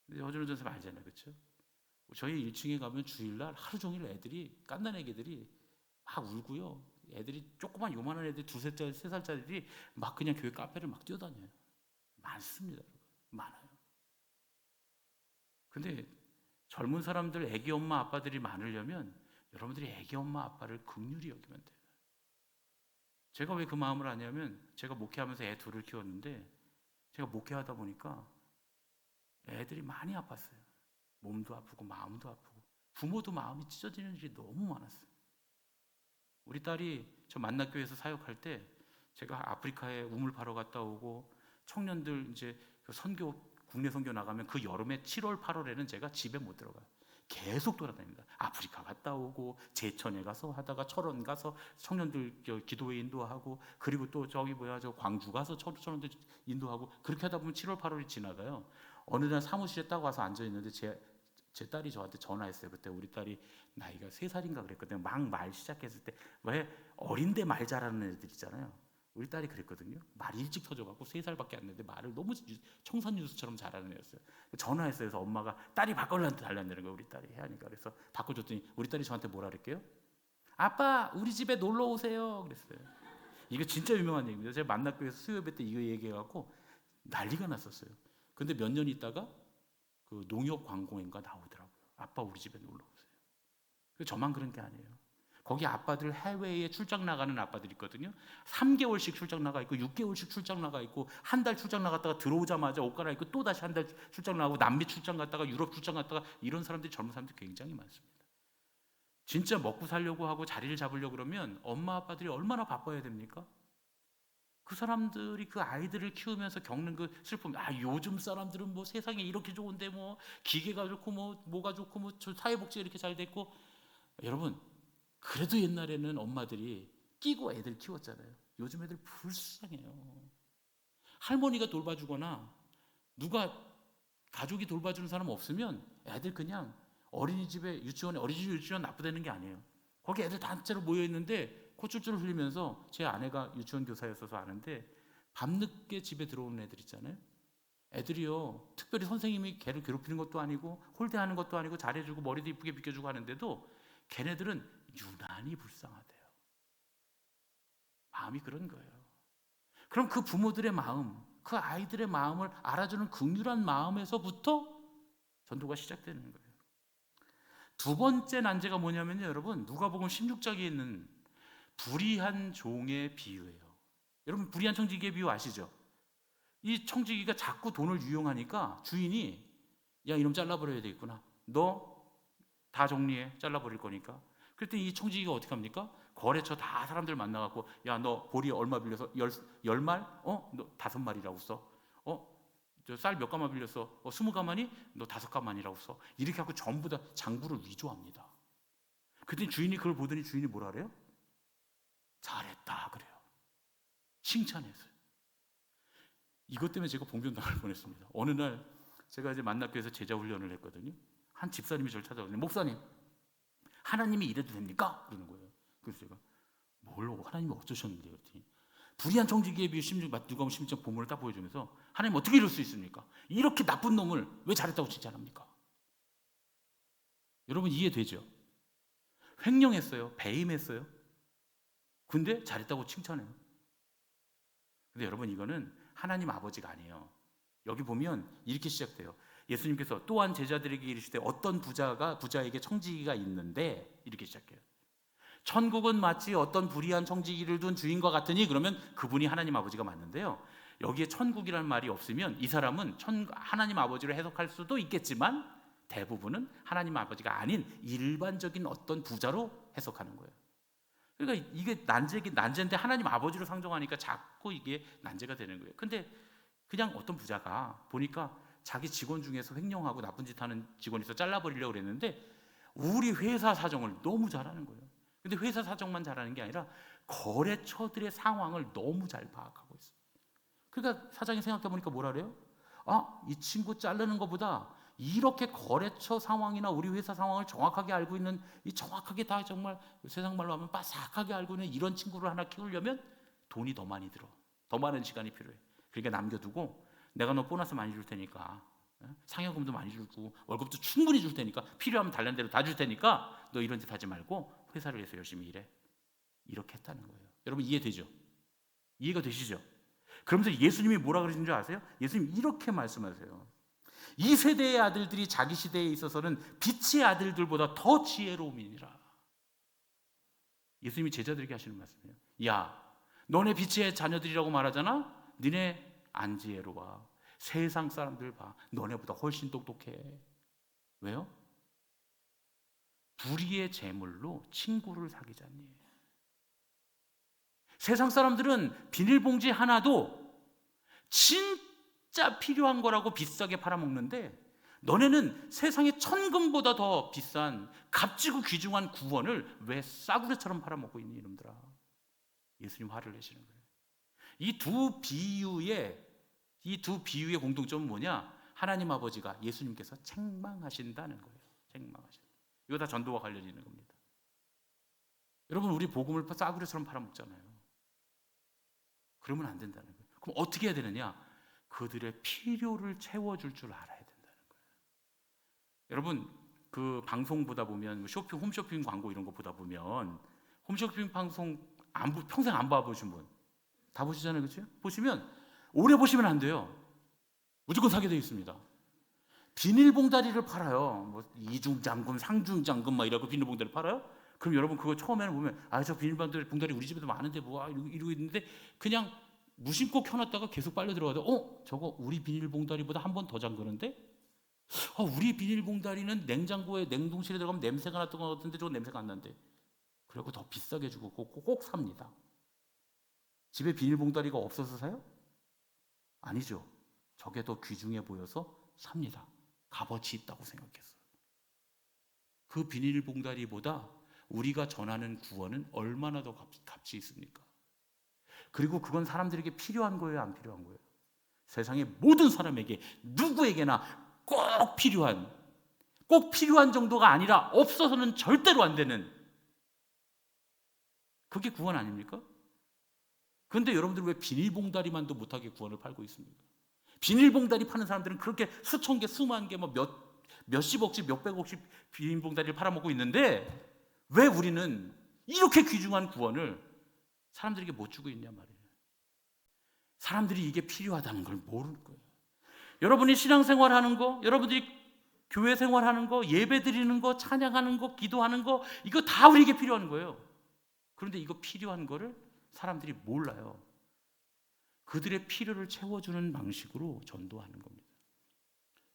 근데 허준호 전사님 알잖아요, 그렇죠? 저희 1층에 가면 주일날 하루 종일 애들이, 깐난 애기들이 막 울고요. 애들이 조그만 요만한 애들 2살짜리, 3살짜리들이 막 그냥 교회 카페를 막 뛰어다녀요. 많습니다, 여러분. 많아요. 근데 젊은 사람들, 애기 엄마 아빠들이 많으려면 여러분들이 애기 엄마 아빠를 긍휼히 여기면 돼요. 제가 왜 그 마음을 하냐면, 제가 목회하면서 애 둘을 키웠는데 제가 목회하다 보니까 애들이 많이 아팠어요. 몸도 아프고 마음도 아프고 부모도 마음이 찢어지는 일이 너무 많았어요. 우리 딸이 저 만나교회에서 사역할 때 제가 아프리카에 우물 파러 갔다 오고, 청년들 이제 선교, 국내 선교 나가면 그 여름에 7월 8월에는 제가 집에 못 들어가요. 계속 돌아다닙니다. 아프리카 갔다 오고, 제천에 가서 하다가 철원 가서 청년들 기도회 인도하고, 그리고 또 저 광주 가서 청년들 인도하고, 그렇게 하다 보면 7월 8월이 지나가요. 어느 날 사무실에 딱 와서 앉아 있는데 제 딸이 저한테 전화했어요. 그때 우리 딸이 나이가 3살인가 그랬거든요. 막 말 시작했을 때, 왜 어린데 말 잘하는 애들 있잖아요. 우리 딸이 그랬거든요. 말이 일찍 터져갖고 3살밖에 안 됐는데 말을 너무 청산 유수처럼 잘하는 애였어요. 전화했어요. 그래서 엄마가 딸이 바꿔달라는 거예요. 우리 딸이 해야니까. 그래서 바꿔줬더니 우리 딸이 저한테 뭐라 그랬게요? 아빠, 우리 집에 놀러 오세요. 그랬어요. 이거 진짜 유명한 얘기입니다. 제가 만나교회에서 수요예배 때 이거 얘기해갖고 난리가 났었어요. 근데 몇 년 있다가 그 농협 광고인가 나오더라고요. 아빠, 우리 집에 놀러 오세요. 저만 그런 게 아니에요. 거기 아빠들 해외에 출장 나가는 아빠들 있거든요. 3개월씩 출장 나가 있고 6개월씩 출장 나가 있고, 한 달 출장 나갔다가 들어오자마자 옷 갈아입고 또 다시 한 달 출장 나가고, 남미 출장 갔다가 유럽 출장 갔다가, 이런 사람들이, 젊은 사람들이 굉장히 많습니다. 진짜 먹고 살려고 하고 자리를 잡으려고 그러면 엄마 아빠들이 얼마나 바빠야 됩니까? 그 사람들이 그 아이들을 키우면서 겪는 그 슬픔, 아, 요즘 사람들은 뭐 세상에 이렇게 좋은데 뭐 기계가 좋고 뭐가 좋고 뭐 사회복지가 이렇게 잘 됐고. 여러분, 그래도 옛날에는 엄마들이 끼고 애들 키웠잖아요. 요즘 애들 불쌍해요. 할머니가 돌봐주거나 누가 가족이 돌봐주는 사람 없으면 애들 그냥 어린이집에, 유치원에, 어린이집 유치원 납부되는 게 아니에요. 거기 애들 단체로 모여 있는데 콧줄줄 흘리면서, 제 아내가 유치원 교사였어서 아는데, 밤늦게 집에 들어오는 애들 있잖아요. 애들이요, 특별히 선생님이 걔를 괴롭히는 것도 아니고 홀대하는 것도 아니고 잘해주고 머리도 이쁘게 빗겨주고 하는데도 걔네들은 유난히 불쌍하대요. 마음이 그런 거예요. 그럼 그 부모들의 마음, 그 아이들의 마음을 알아주는 긍휼한 마음에서부터 전도가 시작되는 거예요. 두 번째 난제가 뭐냐면요, 여러분, 누가복음 16장에 있는 불의한 종의 비유예요. 여러분, 불의한 청지기의 비유 아시죠? 이 청지기가 자꾸 돈을 유용하니까 주인이, 야, 이놈 잘라버려야 되겠구나, 너 다 정리해, 잘라버릴 거니까. 그랬더니 이 청지기가 어떻게 합니까? 거래처 다 사람들 만나갖고, 야, 너 보리 얼마 빌려서? 10말? 너 5마리라고 써. 저 쌀 몇 가마 빌렸어? 20가마니? 너 5가마니라고 써. 이렇게 하고 전부 다 장부를 위조합니다. 그랬더니 주인이 그걸 보더니 주인이 뭐라 그래요? 칭찬했어요. 이것 때문에 제가 봉변당할 뻔했습니다. 어느 날 제가 이제 만납교회에서 제자 훈련을 했거든요. 한 집사님이 저를 찾아오는데, 목사님, 하나님이 이래도 됩니까? 그러는 거예요. 그래서 제가 뭘로 하나님이 어쩌셨는데요? 그랬더니 불의한 청지기에 비해 누가복음 16장 본문을 딱 보여주면서 하나님 어떻게 이럴 수 있습니까? 이렇게 나쁜 놈을 왜 잘했다고 칭찬합니까? 여러분 이해되죠? 횡령했어요. 배임했어요. 근데 잘했다고 칭찬해요. 근데 여러분 이거는 하나님 아버지가 아니에요. 여기 보면 이렇게 시작돼요. 예수님께서 또한 제자들에게 이르시되 어떤 부자에게 청지기가 있는데, 이렇게 시작해요. 천국은 마치 어떤 불의한 청지기를 둔 주인과 같으니, 그러면 그분이 하나님 아버지가 맞는데요. 여기에 천국이라는 말이 없으면 이 사람은 하나님 아버지로 해석할 수도 있겠지만 대부분은 하나님 아버지가 아닌 일반적인 어떤 부자로 해석하는 거예요. 그러니까 이게 난제인데 하나님 아버지로 상정하니까 자꾸 이게 난제가 되는 거예요. 근데 그냥 어떤 부자가 보니까 자기 직원 중에서 횡령하고 나쁜 짓 하는 직원이 있어 잘라버리려고 그랬는데 우리 회사 사정을 너무 잘하는 거예요. 근데 회사 사정만 잘하는 게 아니라 거래처들의 상황을 너무 잘 파악하고 있어요. 그러니까 사장이 생각해보니까 뭐라 그래요? 이 친구 자르는 것보다 이렇게 거래처 상황이나 우리 회사 상황을 정확하게 알고 있는, 이 정확하게 다 정말 세상 말로 하면 빠삭하게 알고 있는 이런 친구를 하나 키우려면 돈이 더 많이 들어. 더 많은 시간이 필요해. 그러니까 남겨두고 내가 너 보너스 많이 줄 테니까, 상여금도 많이 주고 월급도 충분히 줄 테니까, 필요하면 달라는 대로 다 줄 테니까 너 이런 짓 하지 말고 회사를 위해서 열심히 일해. 이렇게 했다는 거예요. 여러분 이해되죠? 이해가 되시죠? 그러면서 예수님이 뭐라 그러신 줄 아세요? 예수님이 이렇게 말씀하세요. 이 세대의 아들들이 자기 시대에 있어서는 빛의 아들들보다 더 지혜로움이니라. 예수님이 제자들에게 하시는 말씀이에요. 야, 너네 빛의 자녀들이라고 말하잖아? 너네 안 지혜로워. 세상 사람들 봐. 너네보다 훨씬 똑똑해. 왜요? 불의의 재물로 친구를 사귀자니. 세상 사람들은 비닐봉지 하나도 진짜 필요한 거라고 비싸게 팔아먹는데, 너네는 세상의 천금보다 더 비싼 값지고 귀중한 구원을 왜 싸구려처럼 팔아먹고 있니 이놈들아. 예수님 화를 내시는 거예요. 이 두 비유의 공통점은 뭐냐? 하나님 아버지가, 예수님께서 책망하신다는 거예요. 책망하신다. 이거 다 전도와 관련이 있는 겁니다. 여러분 우리 복음을 싸구려처럼 팔아먹잖아요. 그러면 안 된다는 거예요. 그럼 어떻게 해야 되느냐? 그들의 필요를 채워줄 줄 알아야 된다는 거예요. 여러분 그 방송 보다 보면 홈쇼핑 광고 이런 거 보다 보면, 홈쇼핑 방송 평생 안 봐보신 분 다 보시잖아요. 그렇죠? 보시면 오래 보시면 안 돼요. 무조건 사게 되어 있습니다. 비닐봉다리를 팔아요. 뭐 이중장금, 상중장금 막 이러고 비닐봉다리 팔아요. 그럼 여러분 그거 처음에는 보면 저 비닐봉다리 우리 집에도 많은데 뭐 이러고 있는데, 그냥 무심코 켜놨다가 계속 빨려 들어가다 저거 우리 비닐봉다리보다 한 번 더 잠그는데, 우리 비닐봉다리는 냉장고에 냉동실에 들어가면 냄새가 났던 것 같은데 저거 냄새가 안 난대. 그리고 더 비싸게 주고 꼭 삽니다. 집에 비닐봉다리가 없어서 사요? 아니죠. 저게 더 귀중해 보여서 삽니다. 값어치 있다고 생각했어요. 그 비닐봉다리보다 우리가 전하는 구원은 얼마나 더 값이 있습니까? 그리고 그건 사람들에게 필요한 거예요, 안 필요한 거예요? 세상의 모든 사람에게, 누구에게나 꼭 필요한 정도가 아니라 없어서는 절대로 안 되는, 그게 구원 아닙니까? 그런데 여러분들 왜 비닐봉다리만도 못하게 구원을 팔고 있습니까? 비닐봉다리 파는 사람들은 그렇게 수천 개, 수만 개, 몇십억씩, 몇백억씩 비닐봉다리를 팔아먹고 있는데, 왜 우리는 이렇게 귀중한 구원을 사람들에게 못 주고 있냐 말이에요. 사람들이 이게 필요하다는 걸 모르는 거예요. 여러분이 신앙생활하는 거, 여러분들이 교회 생활하는 거, 예배 드리는 거, 찬양하는 거, 기도하는 거, 이거 다 우리에게 필요한 거예요. 그런데 이거 필요한 거를 사람들이 몰라요. 그들의 필요를 채워주는 방식으로 전도하는 겁니다.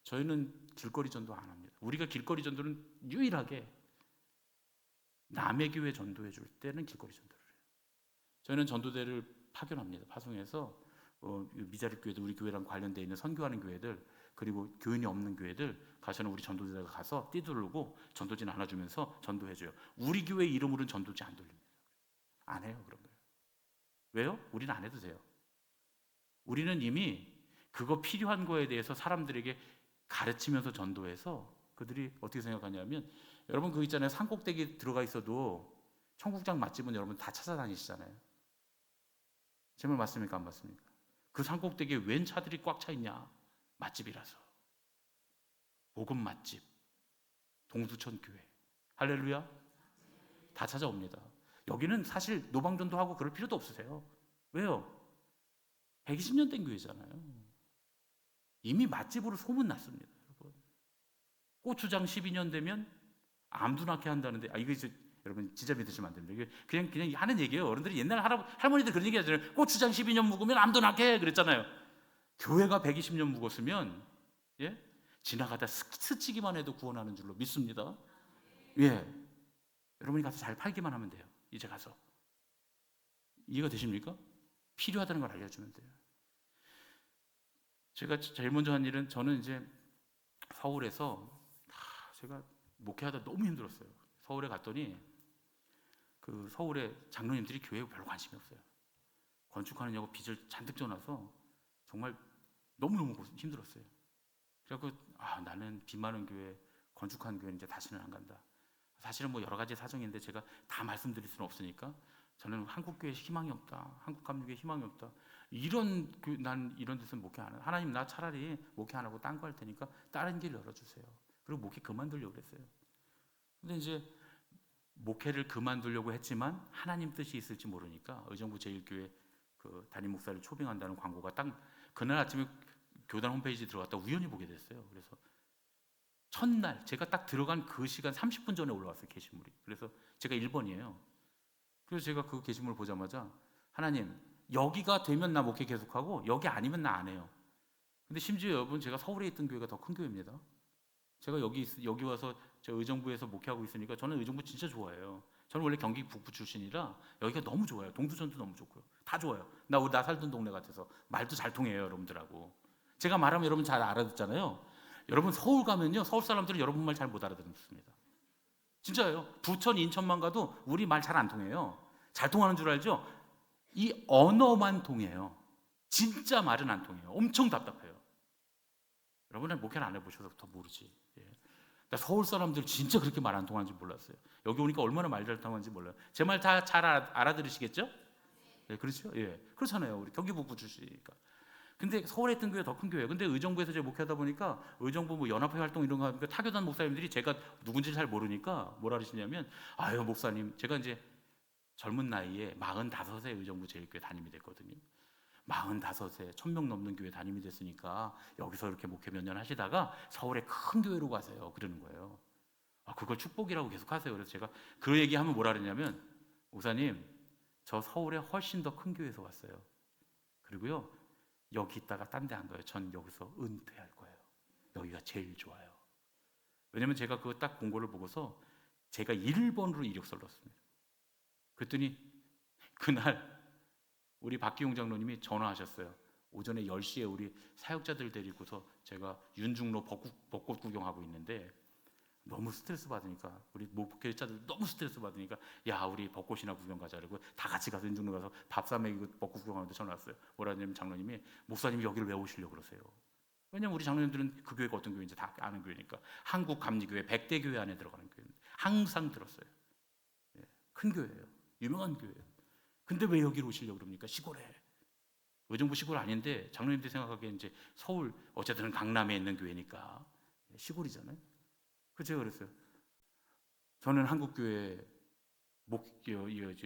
저희는 길거리 전도 안 합니다. 우리가 길거리 전도는 유일하게 남의 교회 전도해 줄 때는 길거리 전도를 해요. 저희는 전도대를 파견합니다. 파송해서 미자립 교회들, 우리 교회랑 관련되어 있는 선교하는 교회들, 그리고 교인이 없는 교회들 가서는 우리 전도대가 가서 띠두르고 전도지 나눠주면서 전도해줘요. 우리 교회 이름으로는 전도지 안 돌립니다. 안 해요, 그런 거예요. 왜요? 우리는 안 해도 돼요. 우리는 이미 그거 필요한 거에 대해서 사람들에게 가르치면서 전도해서 그들이 어떻게 생각하냐면, 여러분 그 있잖아요. 산꼭대기 들어가 있어도 청국장 맛집은 여러분 다 찾아다니시잖아요. 제 말 맞습니까? 안 맞습니까? 그 산꼭대기에 웬 차들이 꽉 차 있냐? 맛집이라서. 복음 맛집, 동두천 교회, 할렐루야, 다 찾아옵니다. 여기는 사실 노방전도 하고 그럴 필요도 없으세요. 왜요? 120년 된 교회잖아요. 이미 맛집으로 소문났습니다. 여러분. 고추장 12년 되면 암도 낫게 한다는데, 이거 이제 여러분 진짜 믿으시면 안 됩니다. 이게 그냥 하는 얘기예요. 어른들이 옛날 할머니들 그런 얘기 하잖아요. 고추장 12년 묵으면 암도 낫게 해 그랬잖아요. 교회가 120년 묵었으면, 예? 지나가다 스치기만 해도 구원하는 줄로 믿습니다. 예. 여러분이 가서 잘 팔기만 하면 돼요. 이제 가서. 이해가 되십니까? 필요하다는 걸 알려주면 돼요. 제가 제일 먼저 한 일은, 저는 이제 서울에서 제가 목회하다 너무 힘들었어요. 서울에 갔더니 그 서울에 장로님들이 교회에 별로 관심이 없어요. 건축하느냐고 빚을 잔뜩 져놔서 정말 너무너무 힘들었어요. 그래서 나는 빚 많은 교회, 건축한 교회는 이제 다시는 안 간다. 사실은 뭐 여러 가지 사정인데 제가 다 말씀드릴 수는 없으니까, 저는 한국 교회에 희망이 없다, 한국 감리교회에 희망이 없다, 난 이런 데서 목회 안 해. 하나님, 나 차라리 목회 안 하고 딴 거 할 테니까 다른 길 열어주세요. 그리고 목회 그만두려고 그랬어요. 근데 이제 목회를 그만두려고 했지만 하나님 뜻이 있을지 모르니까 의정부 제1교회 그 담임 목사를 초빙한다는 광고가 딱 그날 아침에 교단 홈페이지 들어갔다 우연히 보게 됐어요. 그래서 첫날 제가 딱 들어간 그 시간 30분 전에 올라왔어요, 게시물이. 그래서 제가 1번이에요. 그래서 제가 그 게시물을 보자마자, 하나님, 여기가 되면 나 목회 계속하고 여기 아니면 나 안 해요. 근데 심지어 여러분, 제가 서울에 있던 교회가 더 큰 교회입니다. 제가 여기 와서 저 의정부에서 목회하고 있으니까 저는 의정부 진짜 좋아해요. 저는 원래 경기 북부 출신이라 여기가 너무 좋아요. 동두천도 너무 좋고요. 다 좋아요. 나 살던 동네 같아서 말도 잘 통해요, 여러분들하고. 제가 말하면 여러분 잘 알아듣잖아요. 여러분 서울 가면요, 서울 사람들은 여러분 말 잘 못 알아듣습니다. 진짜예요. 부천, 인천만 가도 우리 말 잘 안 통해요. 잘 통하는 줄 알죠? 이 언어만 통해요. 진짜 말은 안 통해요. 엄청 답답해요. 여러분은 목회를 안 해보셔서 더 모르지. 나 서울 사람들 진짜 그렇게 말 안 통하는지 몰랐어요. 여기 오니까 얼마나 말 잘 통하는지 몰라요. 제 말 다 잘 알아들으시겠죠? 예, 그렇죠? 예, 그렇잖아요. 우리 경기 북부 출신이니까. 근데 서울에 있던 교회 더 큰 교회예요. 근데 의정부에서 제가 목회하다 보니까 의정부 뭐 연합회 활동 이런 거 하니까 타교단 목사님들이 제가 누군지 잘 모르니까 뭐라 그러시냐면, 아유 목사님, 제가 이제 젊은 나이에 45세 의정부 제1교회 담임이 됐거든요. 45세 1000명 넘는 교회 담임이 됐으니까 여기서 이렇게 목회 몇 년 하시다가 서울에 큰 교회로 가세요. 그러는 거예요. 그걸 축복이라고 계속 하세요. 그래서 제가 그 얘기하면 뭐라 그러냐면, 목사님, 저 서울에 훨씬 더 큰 교회에서 왔어요. 그리고요, 여기 있다가 딴 데 안 가요. 전 여기서 은퇴할 거예요. 여기가 제일 좋아요. 왜냐면 제가 그거 딱 공고를 보고서 제가 1번으로 이력서를 넣었습니다. 그랬더니 그날 우리 박기용 장로님이 전화하셨어요. 오전에 10시에 우리 사역자들 데리고서 제가 윤중로 벚꽃 구경하고 있는데 너무 스트레스 받으니까, 우리 목회자들 너무 스트레스 받으니까, 야, 우리 벚꽃이나 구경 가자. 그러고 다 같이 가서 윤중로 가서 밥 사 먹이고 벚꽃 구경하는데 전화 왔어요. 뭐라 하냐면 장로님이, 목사님이 여기를 왜 오시려고 그러세요? 왜냐면 우리 장로님들은 그 교회가 어떤 교회인지 다 아는 교회니까. 한국 감리교회 100대 교회 안에 들어가는 교회입니다. 항상 들었어요. 큰 교회예요. 유명한 교회예요. 근데 왜 여기로 오시려고 그럽니까? 시골에. 의정부 시골 아닌데 장로님들이 생각하기에 이제 서울, 어쨌든 강남에 있는 교회니까 시골이잖아요. 그래서 제가 그랬어요. 저는 한국 교회에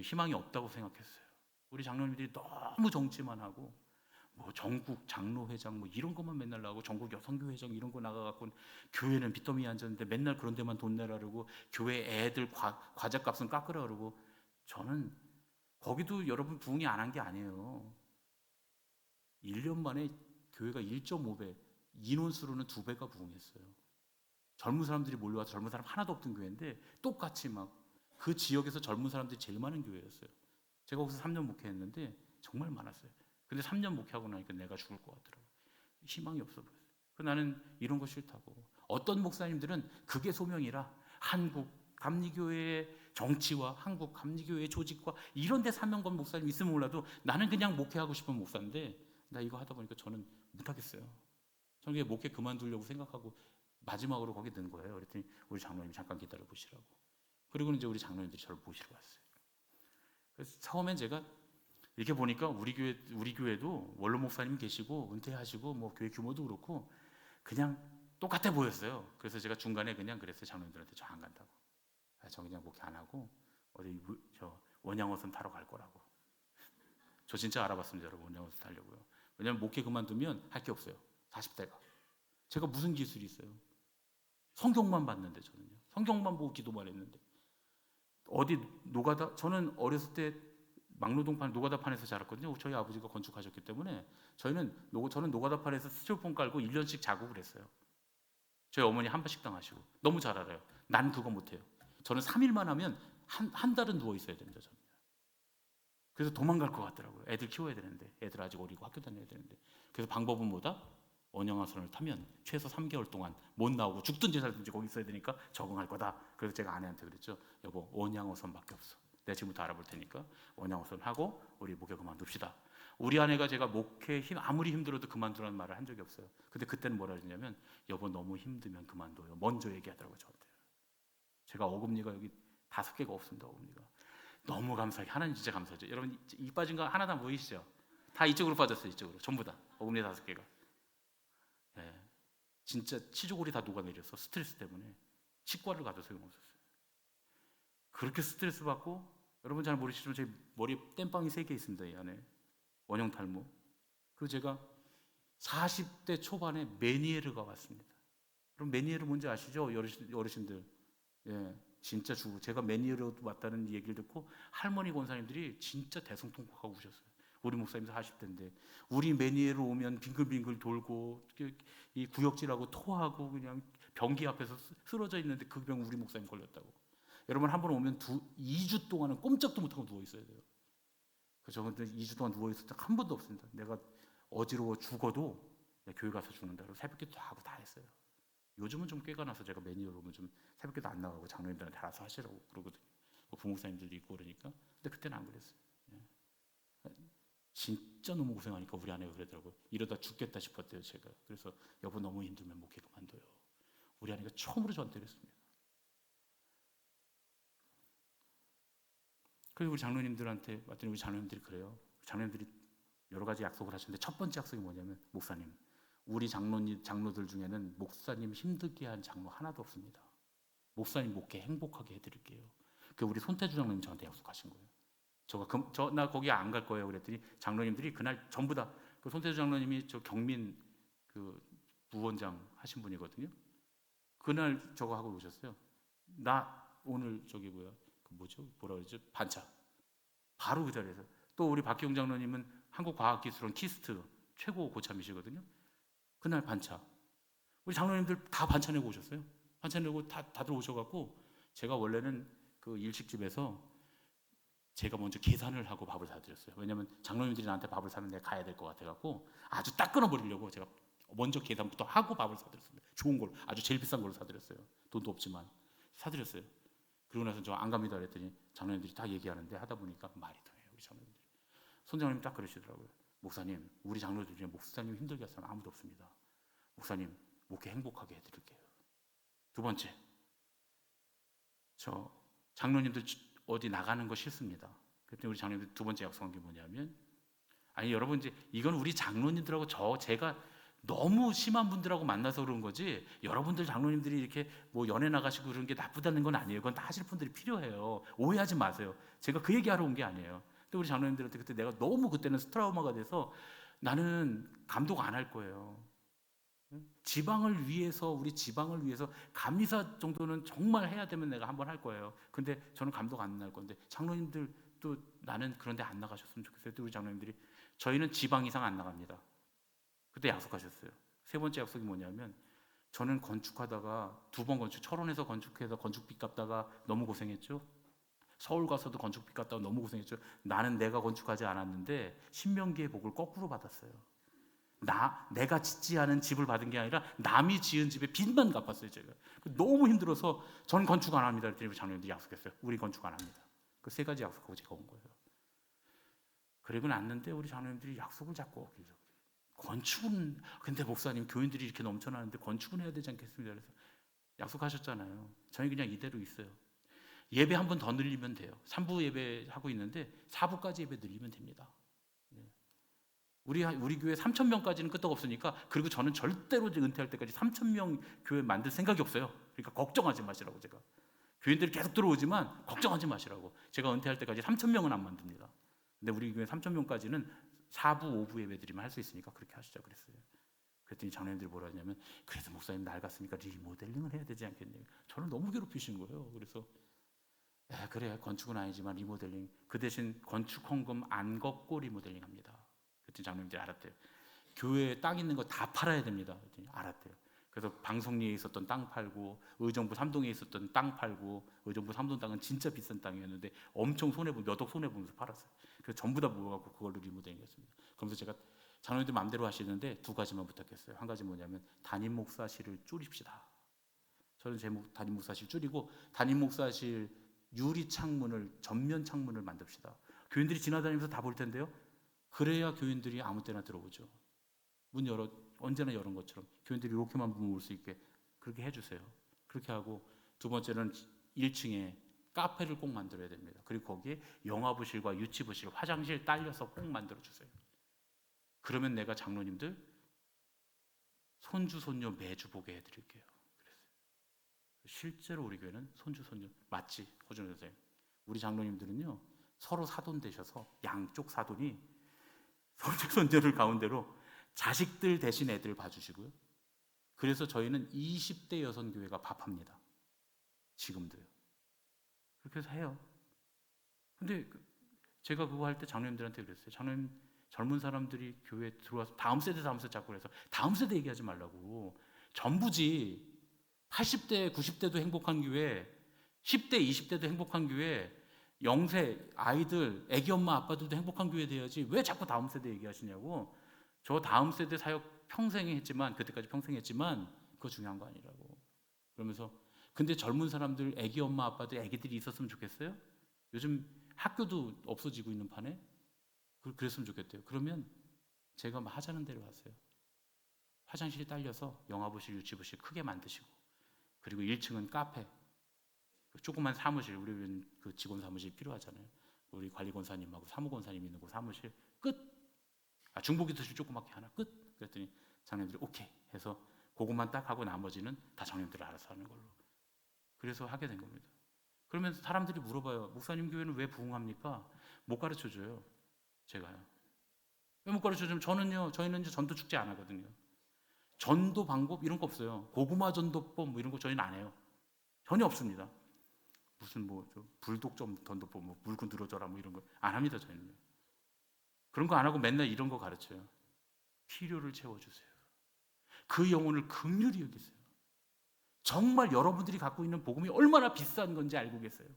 희망이 없다고 생각했어요. 우리 장로님들이 너무 정치만 하고, 뭐 전국 장로회장 뭐 이런 것만 맨날 나가고, 전국 여성교회장 이런 거 나가갖고, 교회는 빚더미에 앉았는데 맨날 그런 데만 돈 내라 그러고, 교회 애들 과자값은 깎으라 그러고. 저는 거기도 여러분 부흥이 안 한 게 아니에요. 1년 만에 교회가 1.5배, 인원수로는 2배가 부흥했어요. 젊은 사람들이 몰려와서 젊은 사람 하나도 없던 교회인데 똑같이 막 그 지역에서 젊은 사람들이 제일 많은 교회였어요. 제가 거기서 3년 목회했는데 정말 많았어요. 근데 3년 목회하고 나니까 내가 죽을 것 같더라고요. 희망이 없어 보였어요. 나는 이런 거 싫다고. 어떤 목사님들은 그게 소명이라 한국 감리교회의 정치와 한국 감리교회의 조직과 이런 데 사명 건 목사님 있으면 몰라도 나는 그냥 목회하고 싶은 목사인데, 나 이거 하다 보니까 저는 못하겠어요. 저는 그냥 목회 그만두려고 생각하고 마지막으로 거기 든 거예요. 그랬더니 우리 장로님 잠깐 기다려 보시라고. 그리고 이제 우리 장로님들이 저를 보시러 왔어요. 그래서 처음엔 제가 이렇게 보니까 우리 교회도 원로 목사님 계시고 은퇴하시고 뭐 교회 규모도 그렇고 그냥 똑같아 보였어요. 그래서 제가 중간에 그냥 그랬어요. 장로님들한테 저 안 간다고. 저 그냥 목회 안 하고 어디 저 원양어선 타러 갈 거라고. 저 진짜 알아봤습니다, 여러분. 원양어선 타려고요. 왜냐면 목회 그만두면 할 게 없어요. 40대가. 제가 무슨 기술이 있어요? 성경만 봤는데 저는요. 성경만 보고 기도만 했는데. 어디 노가다, 저는 어렸을 때 막노동판 노가다판에서 자랐거든요. 저희 아버지가 건축하셨기 때문에 저는 노가다판에서 스티로폼 깔고 1년씩 자고 그랬어요. 저희 어머니 한바식당 하시고. 너무 잘 알아요. 난 그거 못해요. 저는 3일만 하면 한 달은 누워 있어야 됩니다. 저는. 그래서 도망갈 것 같더라고요. 애들 키워야 되는데, 애들 아직 어리고 학교 다녀야 되는데. 그래서 방법은 뭐다? 원양어선을 타면 최소 3개월 동안 못 나오고 죽든지 살든지 거기 있어야 되니까 적응할 거다. 그래서 제가 아내한테 그랬죠. 여보, 원양어선밖에 없어. 내가 지금부터 알아볼 테니까 원양어선 하고 우리 목회 그만둡시다. 우리 아내가 제가 목회 아무리 힘들어도 그만두라는 말을 한 적이 없어요. 근데 그때는 뭐라 그러냐면 여보 너무 힘들면 그만둬요. 먼저 얘기하더라고요 저한테. 제가 어금니가 여기 5개가 없습니다. 어금니가. 너무 감사하게. 하나님 진짜 감사하죠. 여러분 이 빠진 거 하나 다 보이시죠? 다 이쪽으로 빠졌어요. 이쪽으로. 전부 다. 어금니 5개가. 네. 진짜 치조골이 다 녹아내렸어. 스트레스 때문에. 치과를 가도 소용없었어요. 그렇게 스트레스 받고 여러분 잘 모르시지만 제 머리에 땜빵이 3개 있습니다. 이 안에. 원형 탈모. 그리고 제가 40대 초반에 메니에르가 왔습니다. 그럼 메니에르 뭔지 아시죠? 어르신들. 예. 진짜 제가 메니에르 왔다는 얘기를 듣고 할머니 권사님들이 진짜 대성통곡하고 우셨어요. 우리 목사님도 40대인데 우리 메니에르 오면 빙글빙글 돌고 이 구역질하고 토하고 그냥 변기 앞에서 쓰러져 있는데 그 병 우리 목사님 걸렸다고. 여러분 한 번 오면 2주 동안은 꼼짝도 못하고 누워 있어야 돼요. 그래서 저는 2주 동안 누워 있을 때 한 번도 없습니다. 내가 어지러워 죽어도 교회 가서 죽는다. 그래서 새벽기도 하고 다 했어요. 요즘은 좀 꾀가 나서 제가 매니어로 오면 좀 새벽기도 안 나가고 장로님들한테 알아서 하시라고 그러거든요. 뭐 부목사님들도 있고 그러니까. 근데 그때는 안 그랬어요. 진짜 너무 고생하니까 우리 아내가 그러더라고요. 이러다 죽겠다 싶었대요 제가. 그래서 여보 너무 힘들면 목회 그만둬요. 우리 아내가 처음으로 저한테 그랬습니다. 그리고 우리 장로님들한테 왔더니 우리 장로님들이 그래요. 장로님들이 여러 가지 약속을 하시는데 첫 번째 약속이 뭐냐면 목사님, 우리 장로들 중에는 목사님 힘들게 한 장로 하나도 없습니다. 목사님 목회 행복하게 해드릴게요. 그 우리 손태주 장로님 저한테 약속하신 거예요. 나 거기 안 갈 거예요. 그랬더니 장로님들이 그날 전부 다 그 손태주 장로님이 저 경민 그 부원장 하신 분이거든요. 그날 저거 하고 오셨어요. 나 오늘 저기 뭐라 그러죠? 반차. 바로 그 자리에서. 또 우리 박기용 장로님은 한국과학기술원 키스트 최고 고참이시거든요. 그날 반차. 우리 장로님들 다 반차 내고 오셨어요. 반차 내고 다들 오셔갖고 제가 원래는 그 일식집에서 제가 먼저 계산을 하고 밥을 사드렸어요. 왜냐하면 장로님들이 나한테 밥을 사면 내가 가야 될 것 같아갖고 아주 딱 끊어버리려고 제가 먼저 계산부터 하고 밥을 사드렸습니다. 좋은 걸, 아주 제일 비싼 걸로 사드렸어요. 돈도 없지만 사드렸어요. 그리고 나서 저 안 갑니다 그랬더니 장로님들이 다 얘기하는데 하다 보니까 말이 통해요. 우리 장로님들이. 손장로님 딱 그러시더라고요. 목사님, 우리 장로들 중에 목사님 힘들게 할 사람 아무도 없습니다. 목사님, 목회 행복하게 해드릴게요. 두 번째, 저 장로님들 어디 나가는 거 싫습니다. 그때 우리 장로님들 두 번째 약속한 게 뭐냐면, 아니 여러분 이제 이건 우리 장로님들하고 제가 너무 심한 분들하고 만나서 그런 거지 여러분들 장로님들이 이렇게 뭐 연애 나가시고 그런 게 나쁘다는 건 아니에요. 그건 다 하실 분들이 필요해요. 오해하지 마세요. 제가 그 얘기하러 온 게 아니에요. 근데 우리 장로님들한테 그때 내가 너무 그때는 트라우마가 돼서 나는 감독 안 할 거예요. 지방을 위해서 우리 지방을 위해서 감리사 정도는 정말 해야 되면 내가 한번 할 거예요. 근데 저는 감독 안 할 건데 장로님들도 나는 그런데 안 나가셨으면 좋겠어요. 또 우리 장로님들이 저희는 지방 이상 안 나갑니다. 그때 약속하셨어요. 세 번째 약속이 뭐냐면 저는 건축하다가 2번 철원에서 건축해서 건축비 갚다가 너무 고생했죠. 서울 가서도 건축비 갚다가 너무 고생했죠. 나는 내가 건축하지 않았는데 신명기의 복을 거꾸로 받았어요. 내가 짓지 않은 집을 받은 게 아니라 남이 지은 집의 빚만 갚았어요. 제가 너무 힘들어서 저는 건축 안 합니다. 그랬더니 장로님들이 약속했어요. 우리 건축 안 합니다. 그 3가지 약속하고 제가 온 거예요. 그리고 났는데 우리 장로님들이 약속을 잡고 오길래 건축은 근데 목사님 교인들이 이렇게 넘쳐나는데 건축은 해야 되지 않겠습니까? 그래서 약속하셨잖아요. 저희 그냥 이대로 있어요. 예배 한 번 더 늘리면 돼요. 3부 예배 하고 있는데 4부까지 예배 늘리면 됩니다. 우리 교회 3,000명까지는 끄떡없으니까. 그리고 저는 절대로 은퇴할 때까지 3,000명 교회 만들 생각이 없어요. 그러니까 걱정하지 마시라고. 제가 교인들이 계속 들어오지만 걱정하지 마시라고. 제가 은퇴할 때까지 3,000명은 안 만듭니다. 근데 우리 교회 3,000명까지는 4부, 5부 예배드리면 할 수 있으니까 그렇게 하시자 그랬어요. 그랬더니 장로님들이 뭐라 하냐면, 그래도 목사님 낡았으니까 리모델링을 해야 되지 않겠냐고. 저를 너무 괴롭히신 거예요. 그래서 그래, 건축은 아니지만 리모델링, 그 대신 건축 헌금 안 걷고 리모델링 합니다. 그랬더니 장로님들이 알았대요. 교회에 땅 있는 거 다 팔아야 됩니다. 그랬더니 알았대요. 그래서 방송리에 있었던 땅 팔고, 의정부 3동에 있었던 땅 팔고, 의정부 3동 땅은 진짜 비싼 땅이었는데 엄청 몇 억 손해보면서 팔았어요. 그래서 전부 다 모아갖고 그걸로 리모델링 했습니다. 그러면서 제가 장로님들 마음대로 하시는데 두 가지만 부탁했어요. 한 가지 뭐냐면 담임 목사실을 줄입시다. 저는 제 담임 목사실 줄이고, 담임 목사실 유리 창문을, 전면 창문을 만듭시다. 교인들이 지나다니면서 다 볼 텐데요. 그래야 교인들이 아무 때나 들어오죠. 문 언제나 열은 것처럼 교인들이 이렇게만 보면 올 수 있게 그렇게 해주세요. 그렇게 하고, 두 번째는 1층에 카페를 꼭 만들어야 됩니다. 그리고 거기에 영화부실과 유치부실, 화장실 딸려서 꼭 만들어주세요. 그러면 내가 장로님들 손주 손녀 매주 보게 해드릴게요. 그랬어요. 실제로 우리 교회는 손주 손녀 맞지? 허준 선생님, 우리 장로님들은요 서로 사돈 되셔서 양쪽 사돈이 손주 손녀를 가운데로 자식들 대신 애들 봐주시고요. 그래서 저희는 20대 여성교회가 밥합니다. 지금도요. 그렇게 해서 해요. 근데 제가 그거 할 때 장로님들한테 그랬어요. 장로님, 젊은 사람들이 교회에 들어와서 다음 세대 자꾸 그래서 다음 세대 얘기하지 말라고. 전부지. 80대 90대도 행복한 교회, 10대 20대도 행복한 교회, 0세 아이들 애기 엄마 아빠들도 행복한 교회 돼야지 왜 자꾸 다음 세대 얘기하시냐고. 저 다음 세대 사역 평생 했지만, 그때까지 평생 했지만 그거 중요한 거 아니라고. 그러면서 근데 젊은 사람들 애기 엄마 아빠들 애기들이 있었으면 좋겠어요? 요즘 학교도 없어지고 있는 판에 그랬으면 좋겠대요. 그러면 제가 하자는 대로 하세요. 화장실이 딸려서 영화부실, 유치부실 크게 만드시고, 그리고 1층은 카페, 조그만 사무실, 우리 그 직원 사무실 필요하잖아요. 우리 관리권사님하고 사무권사님 있는 그 사무실 끝. 중보기도실 조그맣게 하나 끝. 그랬더니 장로님들이 오케이 해서 그것만 딱 하고 나머지는 다 장로님들이 알아서 하는 걸로. 그래서 하게 된 겁니다. 그러면 사람들이 물어봐요. 목사님 교회는 왜 부흥합니까? 못 가르쳐줘요. 제가요. 왜 못 가르쳐주면 저희는 이제 전도 축제 안 하거든요. 전도 방법 이런 거 없어요. 고구마 전도법 뭐 이런 거 저희는 안 해요. 전혀 없습니다. 무슨 불독 전도법, 물건 들어줘라 뭐 이런 거 안 합니다. 저희는요. 그런 거 안 하고 맨날 이런 거 가르쳐요. 필요를 채워주세요. 그 영혼을 긍휼히 여기세요. 정말 여러분들이 갖고 있는 복음이 얼마나 비싼 건지 알고 계세요.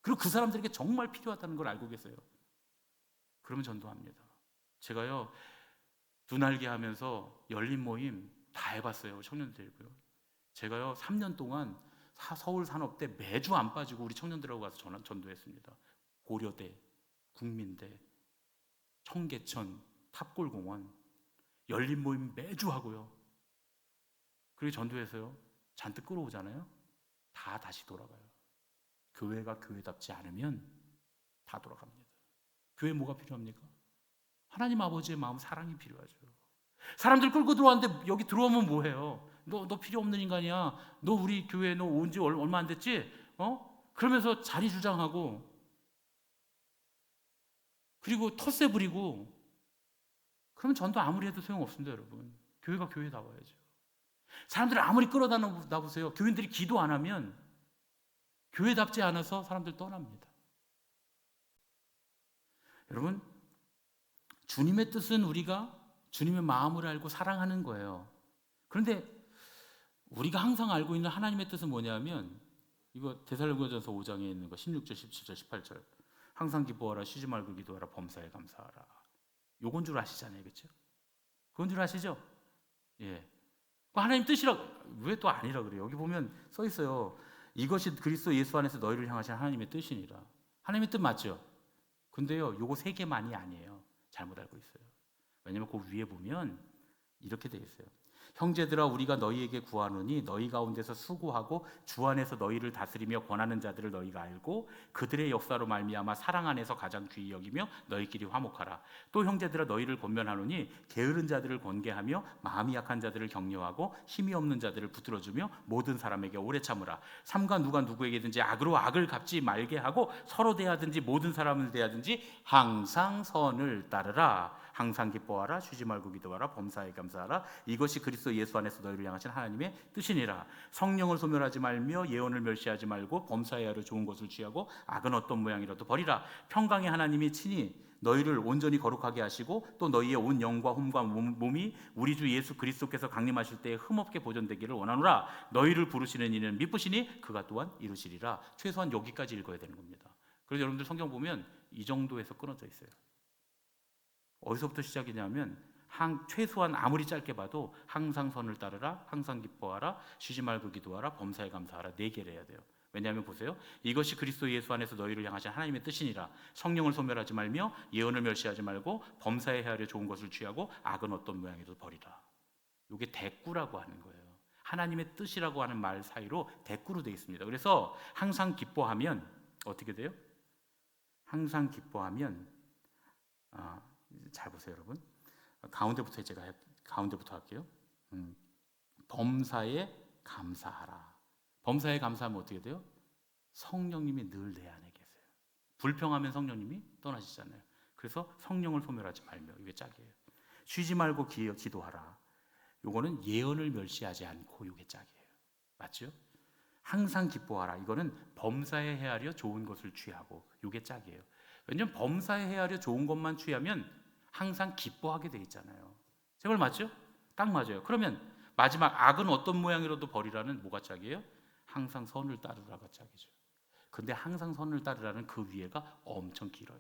그리고 그 사람들에게 정말 필요하다는 걸 알고 계세요. 그러면 전도합니다. 제가요 두날개 하면서 열린 모임 다 해봤어요. 청년들이고요. 제가요 3년 동안 서울 산업대 매주 안 빠지고 우리 청년들하고 가서 전도했습니다. 고려대, 국민대, 청계천, 탑골공원 열린 모임 매주 하고요. 그리고 전도해서요 잔뜩 끌어오잖아요. 다 다시 돌아가요. 교회가 교회답지 않으면 다 돌아갑니다. 교회 뭐가 필요합니까? 하나님 아버지의 마음, 사랑이 필요하죠. 사람들 끌고 들어왔는데 여기 들어오면 뭐해요? 너 필요 없는 인간이야. 너 우리 교회 너 온 지 얼마 안 됐지? 그러면서 자리 주장하고, 그리고 텃세 부리고, 그러면 전도 아무리 해도 소용없습니다. 여러분, 교회가 교회다워야죠. 사람들을 아무리 끌어다 보세요. 교인들이 기도 안 하면 교회답지 않아서 사람들 떠납니다. 여러분, 주님의 뜻은 우리가 주님의 마음을 알고 사랑하는 거예요. 그런데 우리가 항상 알고 있는 하나님의 뜻은 뭐냐면, 이거 데살로니가전서 5장에 있는 거 16절, 17절, 18절. 항상 기뻐하라, 쉬지 말고 기도하라, 범사에 감사하라. 요건 줄 아시잖아요. 그렇죠? 그건 줄 아시죠? 예. 하나님 뜻이라, 왜 또 아니라 그래요? 여기 보면 써 있어요. 이것이 그리스도 예수 안에서 너희를 향하신 하나님의 뜻이니라. 하나님의 뜻 맞죠? 근데요, 요거 세 개만이 아니에요. 잘못 알고 있어요. 왜냐하면 그 위에 보면 이렇게 되어 있어요. 형제들아 우리가 너희에게 구하노니 너희 가운데서 수고하고 주 안에서 너희를 다스리며 권하는 자들을 너희가 알고 그들의 역사로 말미암아 사랑 안에서 가장 귀히 여기며 너희끼리 화목하라. 또 형제들아 너희를 권면하노니 게으른 자들을 권계하며 마음이 약한 자들을 격려하고 힘이 없는 자들을 붙들어주며 모든 사람에게 오래 참으라. 삼가 누가 누구에게든지 악으로 악을 갚지 말게 하고 서로 대하든지 모든 사람을 대하든지 항상 선을 따르라. 항상 기뻐하라. 쉬지 말고 기도하라. 범사에 감사하라. 이것이 그리스도 예수 안에서 너희를 향하신 하나님의 뜻이니라. 성령을 소멸하지 말며 예언을 멸시하지 말고 범사에 하려 좋은 것을 취하고 악은 어떤 모양이라도 버리라. 평강의 하나님이 친히 너희를 온전히 거룩하게 하시고 또 너희의 온 영과 홈과 몸이 우리 주 예수 그리스도께서 강림하실 때에 흠없게 보존되기를 원하노라. 너희를 부르시는 이는 미쁘시니 그가 또한 이루시리라. 최소한 여기까지 읽어야 되는 겁니다. 그래서 여러분들 성경 보면 이 정도에서 끊어져 있어요. 어디서부터 시작이냐면 최소한 아무리 짧게 봐도 항상 선을 따르라, 항상 기뻐하라, 쉬지 말고 기도하라, 범사에 감사하라 4개를 해야 돼요. 왜냐하면 보세요. 이것이 그리스도 예수 안에서 너희를 향하신 하나님의 뜻이니라. 성령을 소멸하지 말며 예언을 멸시하지 말고 범사에 헤아려 좋은 것을 취하고 악은 어떤 모양이도 버리라. 이게 대꾸라고 하는 거예요. 하나님의 뜻이라고 하는 말 사이로 대꾸로 되어 있습니다. 그래서 항상 기뻐하면 어떻게 돼요? 항상 기뻐하면 잘 보세요, 여러분. 가운데부터 할게요. 범사에 감사하라. 범사에 감사하면 어떻게 돼요? 성령님이 늘 내 안에 계세요. 불평하면 성령님이 떠나시잖아요. 그래서 성령을 소멸하지 말며 이게 짝이에요. 쉬지 말고 기도하라. 요거는 예언을 멸시하지 않고 이게 짝이에요. 맞죠? 항상 기뻐하라. 이거는 범사에 헤아려 좋은 것을 취하고 이게 짝이에요. 왜냐하면 범사에 헤아려 좋은 것만 취하면 항상 기뻐하게 돼 있잖아요. 제 말 맞죠? 딱 맞아요. 그러면 마지막 악은 어떤 모양이라도 버리라는 뭐가 짝이에요? 항상 선을 따르라가 짝이죠. 근데 항상 선을 따르라는 그 위에가 엄청 길어요.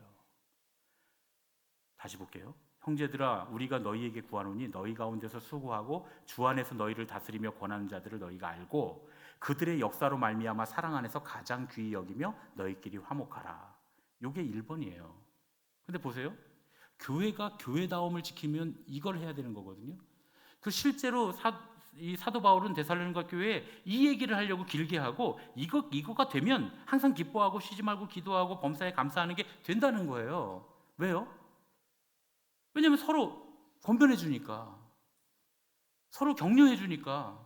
다시 볼게요. 형제들아 우리가 너희에게 구하노니 너희 가운데서 수고하고 주 안에서 너희를 다스리며 권하는 자들을 너희가 알고 그들의 역사로 말미암아 사랑 안에서 가장 귀히 여기며 너희끼리 화목하라. 이게 1번이에요. 근데 보세요. 교회가 교회다움을 지키면 이걸 해야 되는 거거든요. 그 실제로 이 사도 바울은 데살로니가 교회에 이 얘기를 하려고 길게 하고 이거가 되면 항상 기뻐하고 쉬지 말고 기도하고 범사에 감사하는 게 된다는 거예요. 왜요? 왜냐하면 서로 권변해 주니까, 서로 격려해 주니까.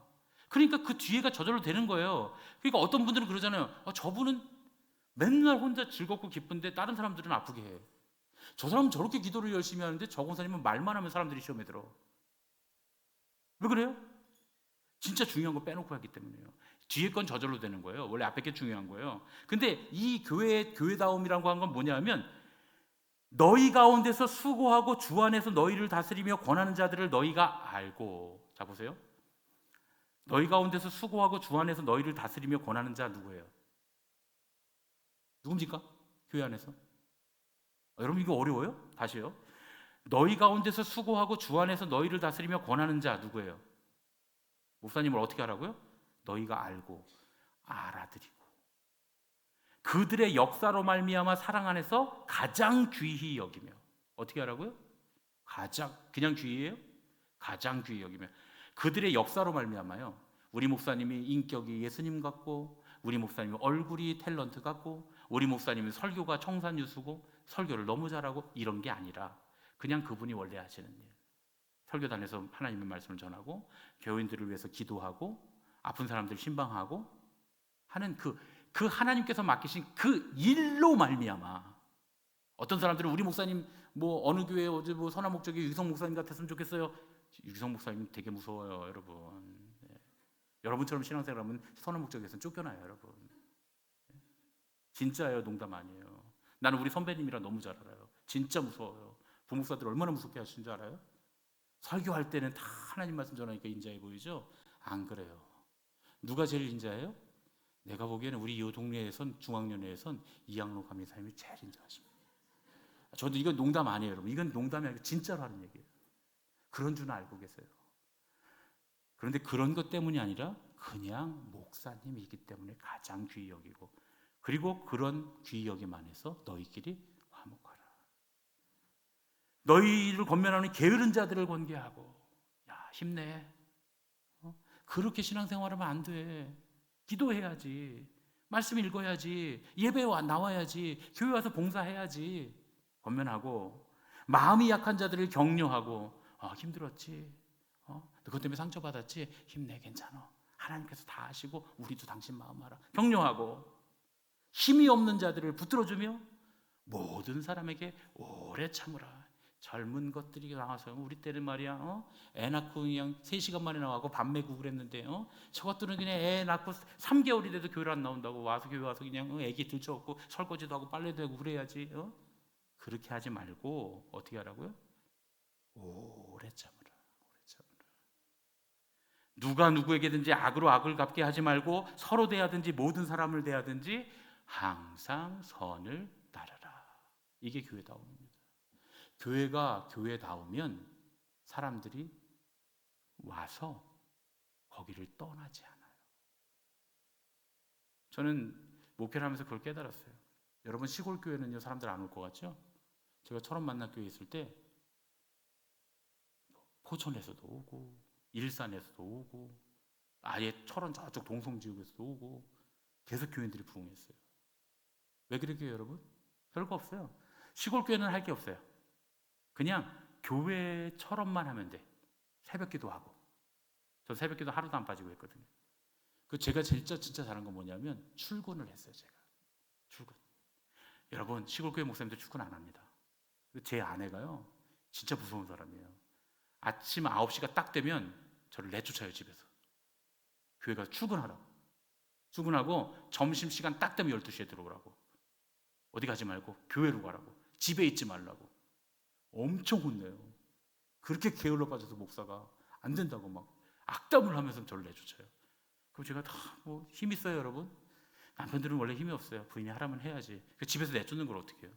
그러니까 그 뒤에가 저절로 되는 거예요. 그러니까 어떤 분들은 그러잖아요. 저분은 맨날 혼자 즐겁고 기쁜데 다른 사람들은 아프게 해. 저 사람은 저렇게 기도를 열심히 하는데 저 권사님은 말만 하면 사람들이 시험에 들어. 왜 그래요? 진짜 중요한 거 빼놓고 하기 때문에요. 뒤에 건 저절로 되는 거예요. 원래 앞에 게 중요한 거예요. 근데 이 교회다움이라고 한 건 뭐냐면 너희 가운데서 수고하고 주 안에서 너희를 다스리며 권하는 자들을 너희가 알고. 자 보세요. 너희 가운데서 수고하고 주 안에서 너희를 다스리며 권하는 자 누구예요? 누굽니까? 교회 안에서. 여러분 이거 어려워요? 다시요. 너희 가운데서 수고하고 주 안에서 너희를 다스리며 권하는 자 누구예요? 목사님을 어떻게 하라고요? 너희가 알고 알아들이고 그들의 역사로 말미암아 사랑 안에서 가장 귀히 여기며. 어떻게 하라고요? 그냥 귀히예요? 가장 귀히 여기며. 그들의 역사로 말미암아요. 우리 목사님이 인격이 예수님 같고 우리 목사님이 얼굴이 탤런트 같고 우리 목사님은 설교가 청산유수고 설교를 너무 잘하고 이런 게 아니라 그냥 그분이 원래 하시는 일. 설교단에서 하나님의 말씀을 전하고 교인들을 위해서 기도하고 아픈 사람들 신방하고 하는 그 하나님께서 맡기신 그 일로 말미암아. 어떤 사람들은 우리 목사님 뭐 어느 교회 어제 뭐 선한 목적이 유기성 목사님 같았으면 좋겠어요. 유기성 목사님 되게 무서워요, 여러분. 네. 여러분처럼 신앙생활하면 선한 목적에서는 쫓겨나요, 여러분. 진짜예요, 농담 아니에요. 나는 우리 선배님이랑 너무 잘 알아요. 진짜 무서워요. 부목사들 얼마나 무섭게 하시는 줄 알아요? 설교할 때는 다 하나님 말씀 전하니까 인자해 보이죠? 안 그래요. 누가 제일 인자해요? 내가 보기에는 우리 이 동네에선 중앙연회에선 이양로 감리사님이 제일 인자하십니다. 저도 이건 농담 아니에요, 여러분. 이건 농담이 아니고 진짜로 하는 얘기예요. 그런 줄은 알고 계세요. 그런데 그런 것 때문이 아니라 그냥 목사님이기 때문에 가장 귀히 여기고 그리고 그런 귀히 여김 안에서 너희끼리 화목하라. 너희를 권면하는 게으른 자들을 권계하고. 야, 힘내. 그렇게 신앙생활하면 안 돼. 기도해야지. 말씀 읽어야지. 예배 나와야지. 교회 와서 봉사해야지. 권면하고, 마음이 약한 자들을 격려하고. 힘들었지. 그것 때문에 상처받았지. 힘내, 괜찮아. 하나님께서 다 아시고 우리도 당신 마음 알아. 격려하고, 힘이 없는 자들을 붙들어주며 모든 사람에게 오래 참으라. 젊은 것들이 나와서 우리 때는 말이야, 애 낳고 그냥 3시간 만에 나와고 밥 먹고 그랬는데, 저것들은 그냥 애 낳고 3개월이 돼도 교회를 안 나온다고 와서 교회 와서 그냥 애기 들쳐업고 설거지도 하고 빨래도 하고 그래야지. 그렇게 하지 말고 어떻게 하라고요? 오래 참으라. 오래 참으라. 누가 누구에게든지 악으로 악을 갚게 하지 말고 서로 대하든지 모든 사람을 대하든지 항상 선을 따르라. 이게 교회다움입니다. 교회가 교회다우면 사람들이 와서 거기를 떠나지 않아요. 저는 목회를 하면서 그걸 깨달았어요. 여러분, 시골 교회는요, 사람들 안 올 것 같죠? 제가 철원 만납교회 있을 때 포천에서도 오고 일산에서도 오고 아예 철원 저쪽 동성지역에서도 오고 계속 교인들이 부흥했어요. 왜 그럴게요, 여러분? 별거 없어요. 시골 교회는 할 게 없어요. 그냥 교회처럼만 하면 돼. 새벽기도 하고. 저 새벽기도 하루도 안 빠지고 했거든요. 제가 진짜 잘한 건 뭐냐면 출근을 했어요. 제가 출근. 여러분, 시골교회 목사님들 출근 안 합니다. 제 아내가요, 진짜 무서운 사람이에요. 아침 9시가 딱 되면 저를 내쫓아요, 집에서. 교회 가서 출근하라고. 출근하고 점심시간 딱 되면 12시에 들어오라고. 어디 가지 말고 교회로 가라고. 집에 있지 말라고. 엄청 혼내요. 그렇게 게을러 빠져서 목사가 안 된다고 막 악담을 하면서 저를 내쫓아요. 그럼 제가 다 힘 있어요, 여러분? 남편들은 원래 힘이 없어요. 부인이 하라면 해야지. 집에서 내쫓는 걸 어떻게 해요?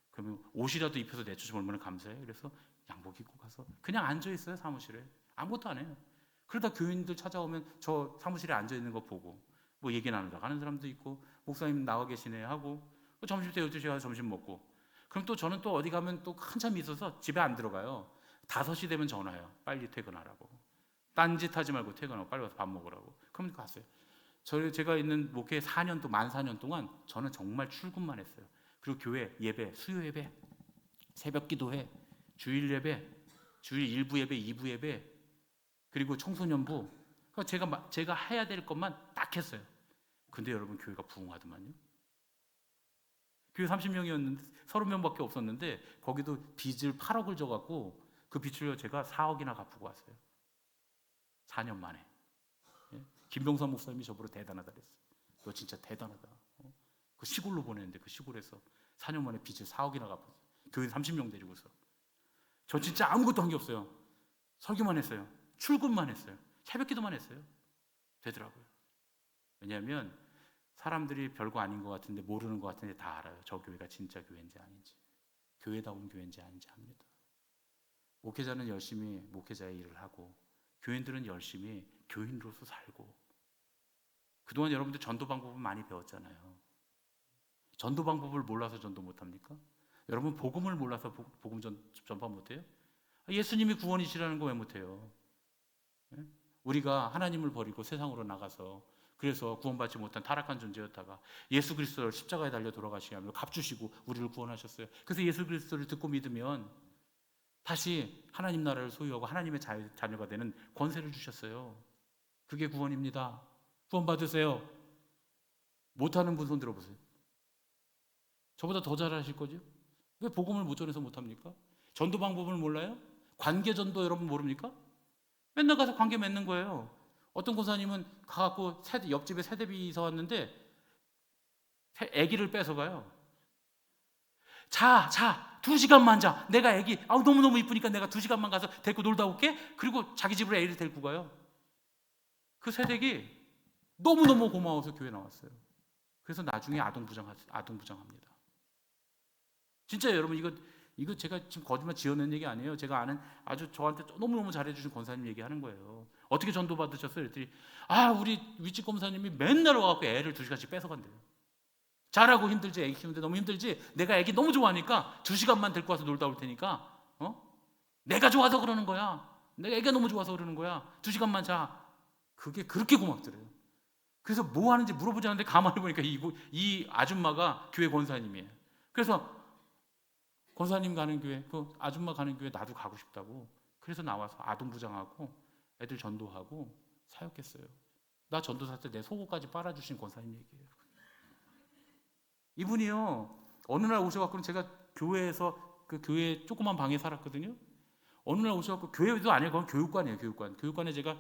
그러면 옷이라도 입혀서 내쫓으면 얼마나 감사해요. 그래서 양복 입고 가서 그냥 앉아 있어요, 사무실에. 아무것도 안 해요. 그러다 교인들 찾아오면 저 사무실에 앉아 있는 거 보고 뭐 얘기 나누다 가는 사람도 있고, 목사님 나와 계시네 하고, 점심때 12시에 가서 점심 먹고, 그럼 또 저는 또 어디 가면 또 한참 있어서 집에 안 들어가요. 5시 되면 전화해요. 빨리 퇴근하라고. 딴짓 하지 말고 퇴근하고 빨리 와서 밥 먹으라고. 그럼 갔어요. 제가 있는 목회 4년 또 만 4년 동안 저는 정말 출근만 했어요. 그리고 교회 예배, 수요 예배, 새벽 기도회, 주일 예배, 주일 1부 예배, 2부 예배, 그리고 청소년부. 그러니까 제가 해야 될 것만 딱 했어요. 근데 여러분, 교회가 부흥하더만요. 교회 30명이었는데 30명밖에 없었는데 거기도 빚을 8억을 져갖고 그 빚을 제가 4억이나 갚고 왔어요. 4년 만에. 김병선 목사님이 저보고 대단하다 그랬어요. 너 진짜 대단하다. 그 시골로 보냈는데 그 시골에서 4년 만에 빚을 4억이나 갚았어요. 교인 30명 데리고서. 저 진짜 아무것도 한 게 없어요. 설교만 했어요. 출근만 했어요. 새벽기도만 했어요. 되더라고요. 왜냐하면 사람들이 별거 아닌 것 같은데, 모르는 것 같은데 다 알아요. 저 교회가 진짜 교회인지 아닌지, 교회다운 교회인지 아닌지 합니다. 목회자는 열심히 목회자의 일을 하고 교인들은 열심히 교인으로서 살고. 그동안 여러분들 전도 방법을 많이 배웠잖아요. 전도 방법을 몰라서 전도 못합니까? 여러분, 복음을 몰라서 복음 전파 못해요? 예수님이 구원이시라는 거 왜 못해요? 우리가 하나님을 버리고 세상으로 나가서, 그래서 구원받지 못한 타락한 존재였다가 예수 그리스도를 십자가에 달려 돌아가시게 하며 값주시고 우리를 구원하셨어요. 그래서 예수 그리스도를 듣고 믿으면 다시 하나님 나라를 소유하고 하나님의 자녀가 되는 권세를 주셨어요. 그게 구원입니다. 구원 받으세요. 못하는 분 손 들어보세요. 저보다 더 잘하실 거죠? 왜 복음을 못 전해서 못합니까? 전도 방법을 몰라요? 관계 전도 여러분 모릅니까? 맨날 가서 관계 맺는 거예요. 어떤 권사님은 가갖고 옆집에 세대비 이사 왔는데 아기를 뺏어가요. 자, 2시간만 자. 내가 아기 너무너무 이쁘니까 내가 2시간만 가서 데리고 놀다 올게. 그리고 자기 집으로 애를 데리고 가요. 그 세댁이 너무너무 고마워서 교회 나왔어요. 그래서 나중에 아동부장합니다. 진짜 여러분, 이거 제가 지금 거짓말 지어낸 얘기 아니에요. 제가 아는 아주 저한테 너무너무 잘해주신 권사님 얘기하는 거예요. 어떻게 전도 받으셨어요? 그랬더니 우리 윗집 권사님이 맨날 와갖고 애를 2시간씩 뺏어간대요. 잘하고 힘들지, 애기 키우는데 너무 힘들지, 내가 애기 너무 좋아하니까 2시간만 데리고 와서 놀다 올 테니까 내가 좋아서 그러는 거야. 내가 애가 너무 좋아서 그러는 거야. 2시간만 자. 그게 그렇게 고맙더래요. 그래서 뭐 하는지 물어보지 않는데 가만히 보니까 이 아줌마가 교회 권사님이에요. 그래서 권사님 가는 교회, 그 아줌마 가는 교회 나도 가고 싶다고. 그래서 나와서 아동부장하고 애들 전도하고 사역했어요. 나 전도사 때 내 속옷까지 빨아주신 권사님 얘기예요. 이분이요, 어느 날 오셔갖고는 제가 교회에서 그 교회 조그만 방에 살았거든요. 어느 날 오셔갖고, 교회도 아니에요. 그건 교육관이에요. 교육관에 제가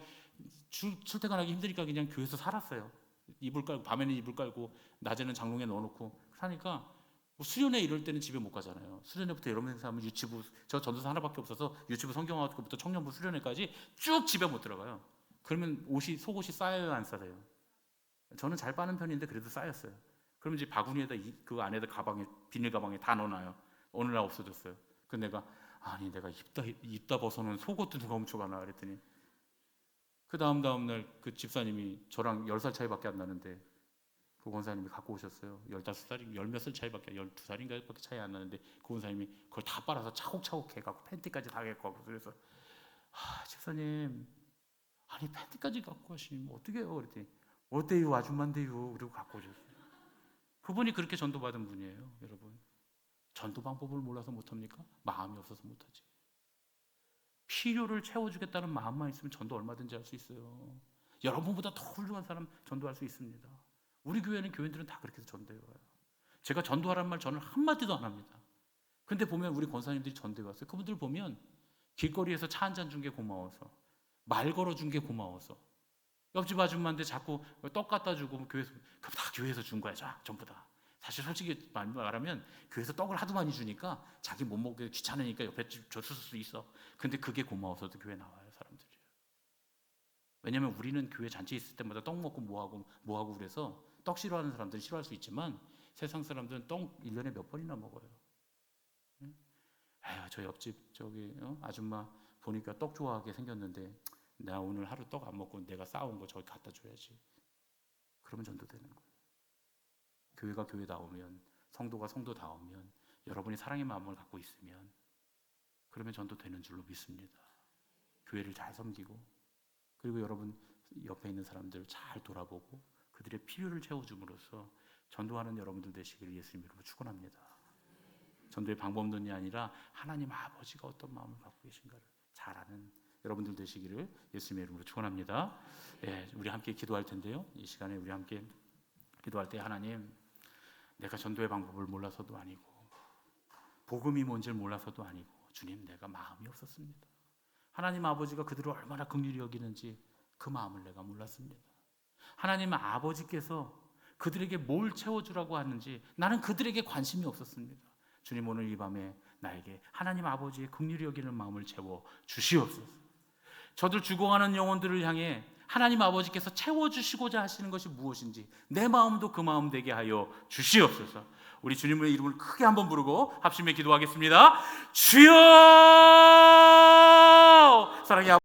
출퇴근하기 힘드니까 그냥 교회에서 살았어요. 이불 깔고, 밤에는 이불 깔고 낮에는 장롱에 넣어놓고 사니까, 뭐 수련회 이럴 때는 집에 못 가잖아요. 수련회부터 여러 명 하면 유치부, 저 전도사 하나밖에 없어서 유치부 성경학교부터 청년부 수련회까지 쭉 집에 못 들어가요. 그러면 속옷이 쌓여요, 안 쌓여요? 저는 잘 빠는 편인데 그래도 쌓였어요. 그러면 이제 바구니에다 그 안에다 비닐 가방에 다 넣어놔요. 어느 날 없어졌어요. 그 내가 내가 입다 벗어놓은 속옷도 누가 훔쳐가나 그랬더니, 그 다음 날 그 집사님이 저랑 10살 차이밖에 안 나는데 그 권사님이 갖고 오셨어요. 15살, 몇 살 차이밖에, 12살인가밖에 차이 안 나는데 그 권사님이 그걸 다 빨아서 차곡차곡 해갖고 팬티까지 다 해갖고, 그래서 집사님, 팬티까지 갖고 가시면 어떡해요? 그랬더니 어때요? 아줌마인데요. 그리고 갖고 오셨어요. 그분이 그렇게 전도받은 분이에요. 여러분, 전도 방법을 몰라서 못합니까? 마음이 없어서 못하지. 필요를 채워주겠다는 마음만 있으면 전도 얼마든지 할 수 있어요. 여러분보다 더 훌륭한 사람 전도할 수 있습니다. 우리 교회는 교인들은 다 그렇게 해서 전도해 와요. 제가 전도하란 말 저는 한마디도 안 합니다. 근데 보면 우리 권사님들이 전도해 왔어요. 그분들 보면 길거리에서 차 한잔 준 게 고마워서, 말 걸어준 게 고마워서, 옆집 아줌마인데 자꾸 떡 갖다 주고, 교회에서, 그거 다 교회에서 준 거야. 전부 다. 사실 솔직히 말하면 교회에서 떡을 하도 많이 주니까 자기 못 먹게 귀찮으니까 옆에 줬을 수 있어. 근데 그게 고마워서도 교회 나와요, 사람들이. 왜냐면 우리는 교회 잔치 있을 때마다 떡 먹고 뭐하고 그래서, 떡 싫어하는 사람들은 싫어할 수 있지만 세상 사람들은 떡 1년에 몇 번이나 먹어요. 저 옆집 아줌마 보니까 떡 좋아하게 생겼는데 나 오늘 하루 떡 안 먹고 내가 싸운 거 저기 갖다 줘야지. 그러면 전도되는 거예요. 교회가 교회다우면, 성도가 성도다우면, 여러분이 사랑의 마음을 갖고 있으면, 그러면 전도되는 줄로 믿습니다. 교회를 잘 섬기고, 그리고 여러분 옆에 있는 사람들 잘 돌아보고 그들의 필요를 채워줌으로써 전도하는 여러분들 되시기를 예수님 이름으로 축원합니다. 전도의 방법론이 아니라 하나님 아버지가 어떤 마음을 갖고 계신가를 잘 아는 여러분들 되시기를 예수님의 이름으로 축원합니다. 우리 함께 기도할 텐데요. 이 시간에 우리 함께 기도할 때, 하나님, 내가 전도의 방법을 몰라서도 아니고 복음이 뭔지를 몰라서도 아니고, 주님, 내가 마음이 없었습니다. 하나님 아버지가 그들을 얼마나 긍휼히 여기는지 그 마음을 내가 몰랐습니다. 하나님 아버지께서 그들에게 뭘 채워주라고 하는지 나는 그들에게 관심이 없었습니다. 주님, 오늘 이 밤에 나에게 하나님 아버지의 긍휼히 여기는 마음을 채워 주시옵소서. 저들 죽어가는 영혼들을 향해 하나님 아버지께서 채워주시고자 하시는 것이 무엇인지 내 마음도 그 마음 되게 하여 주시옵소서. 우리 주님의 이름을 크게 한번 부르고 합심해 기도하겠습니다. 주여! 사랑의 아버지,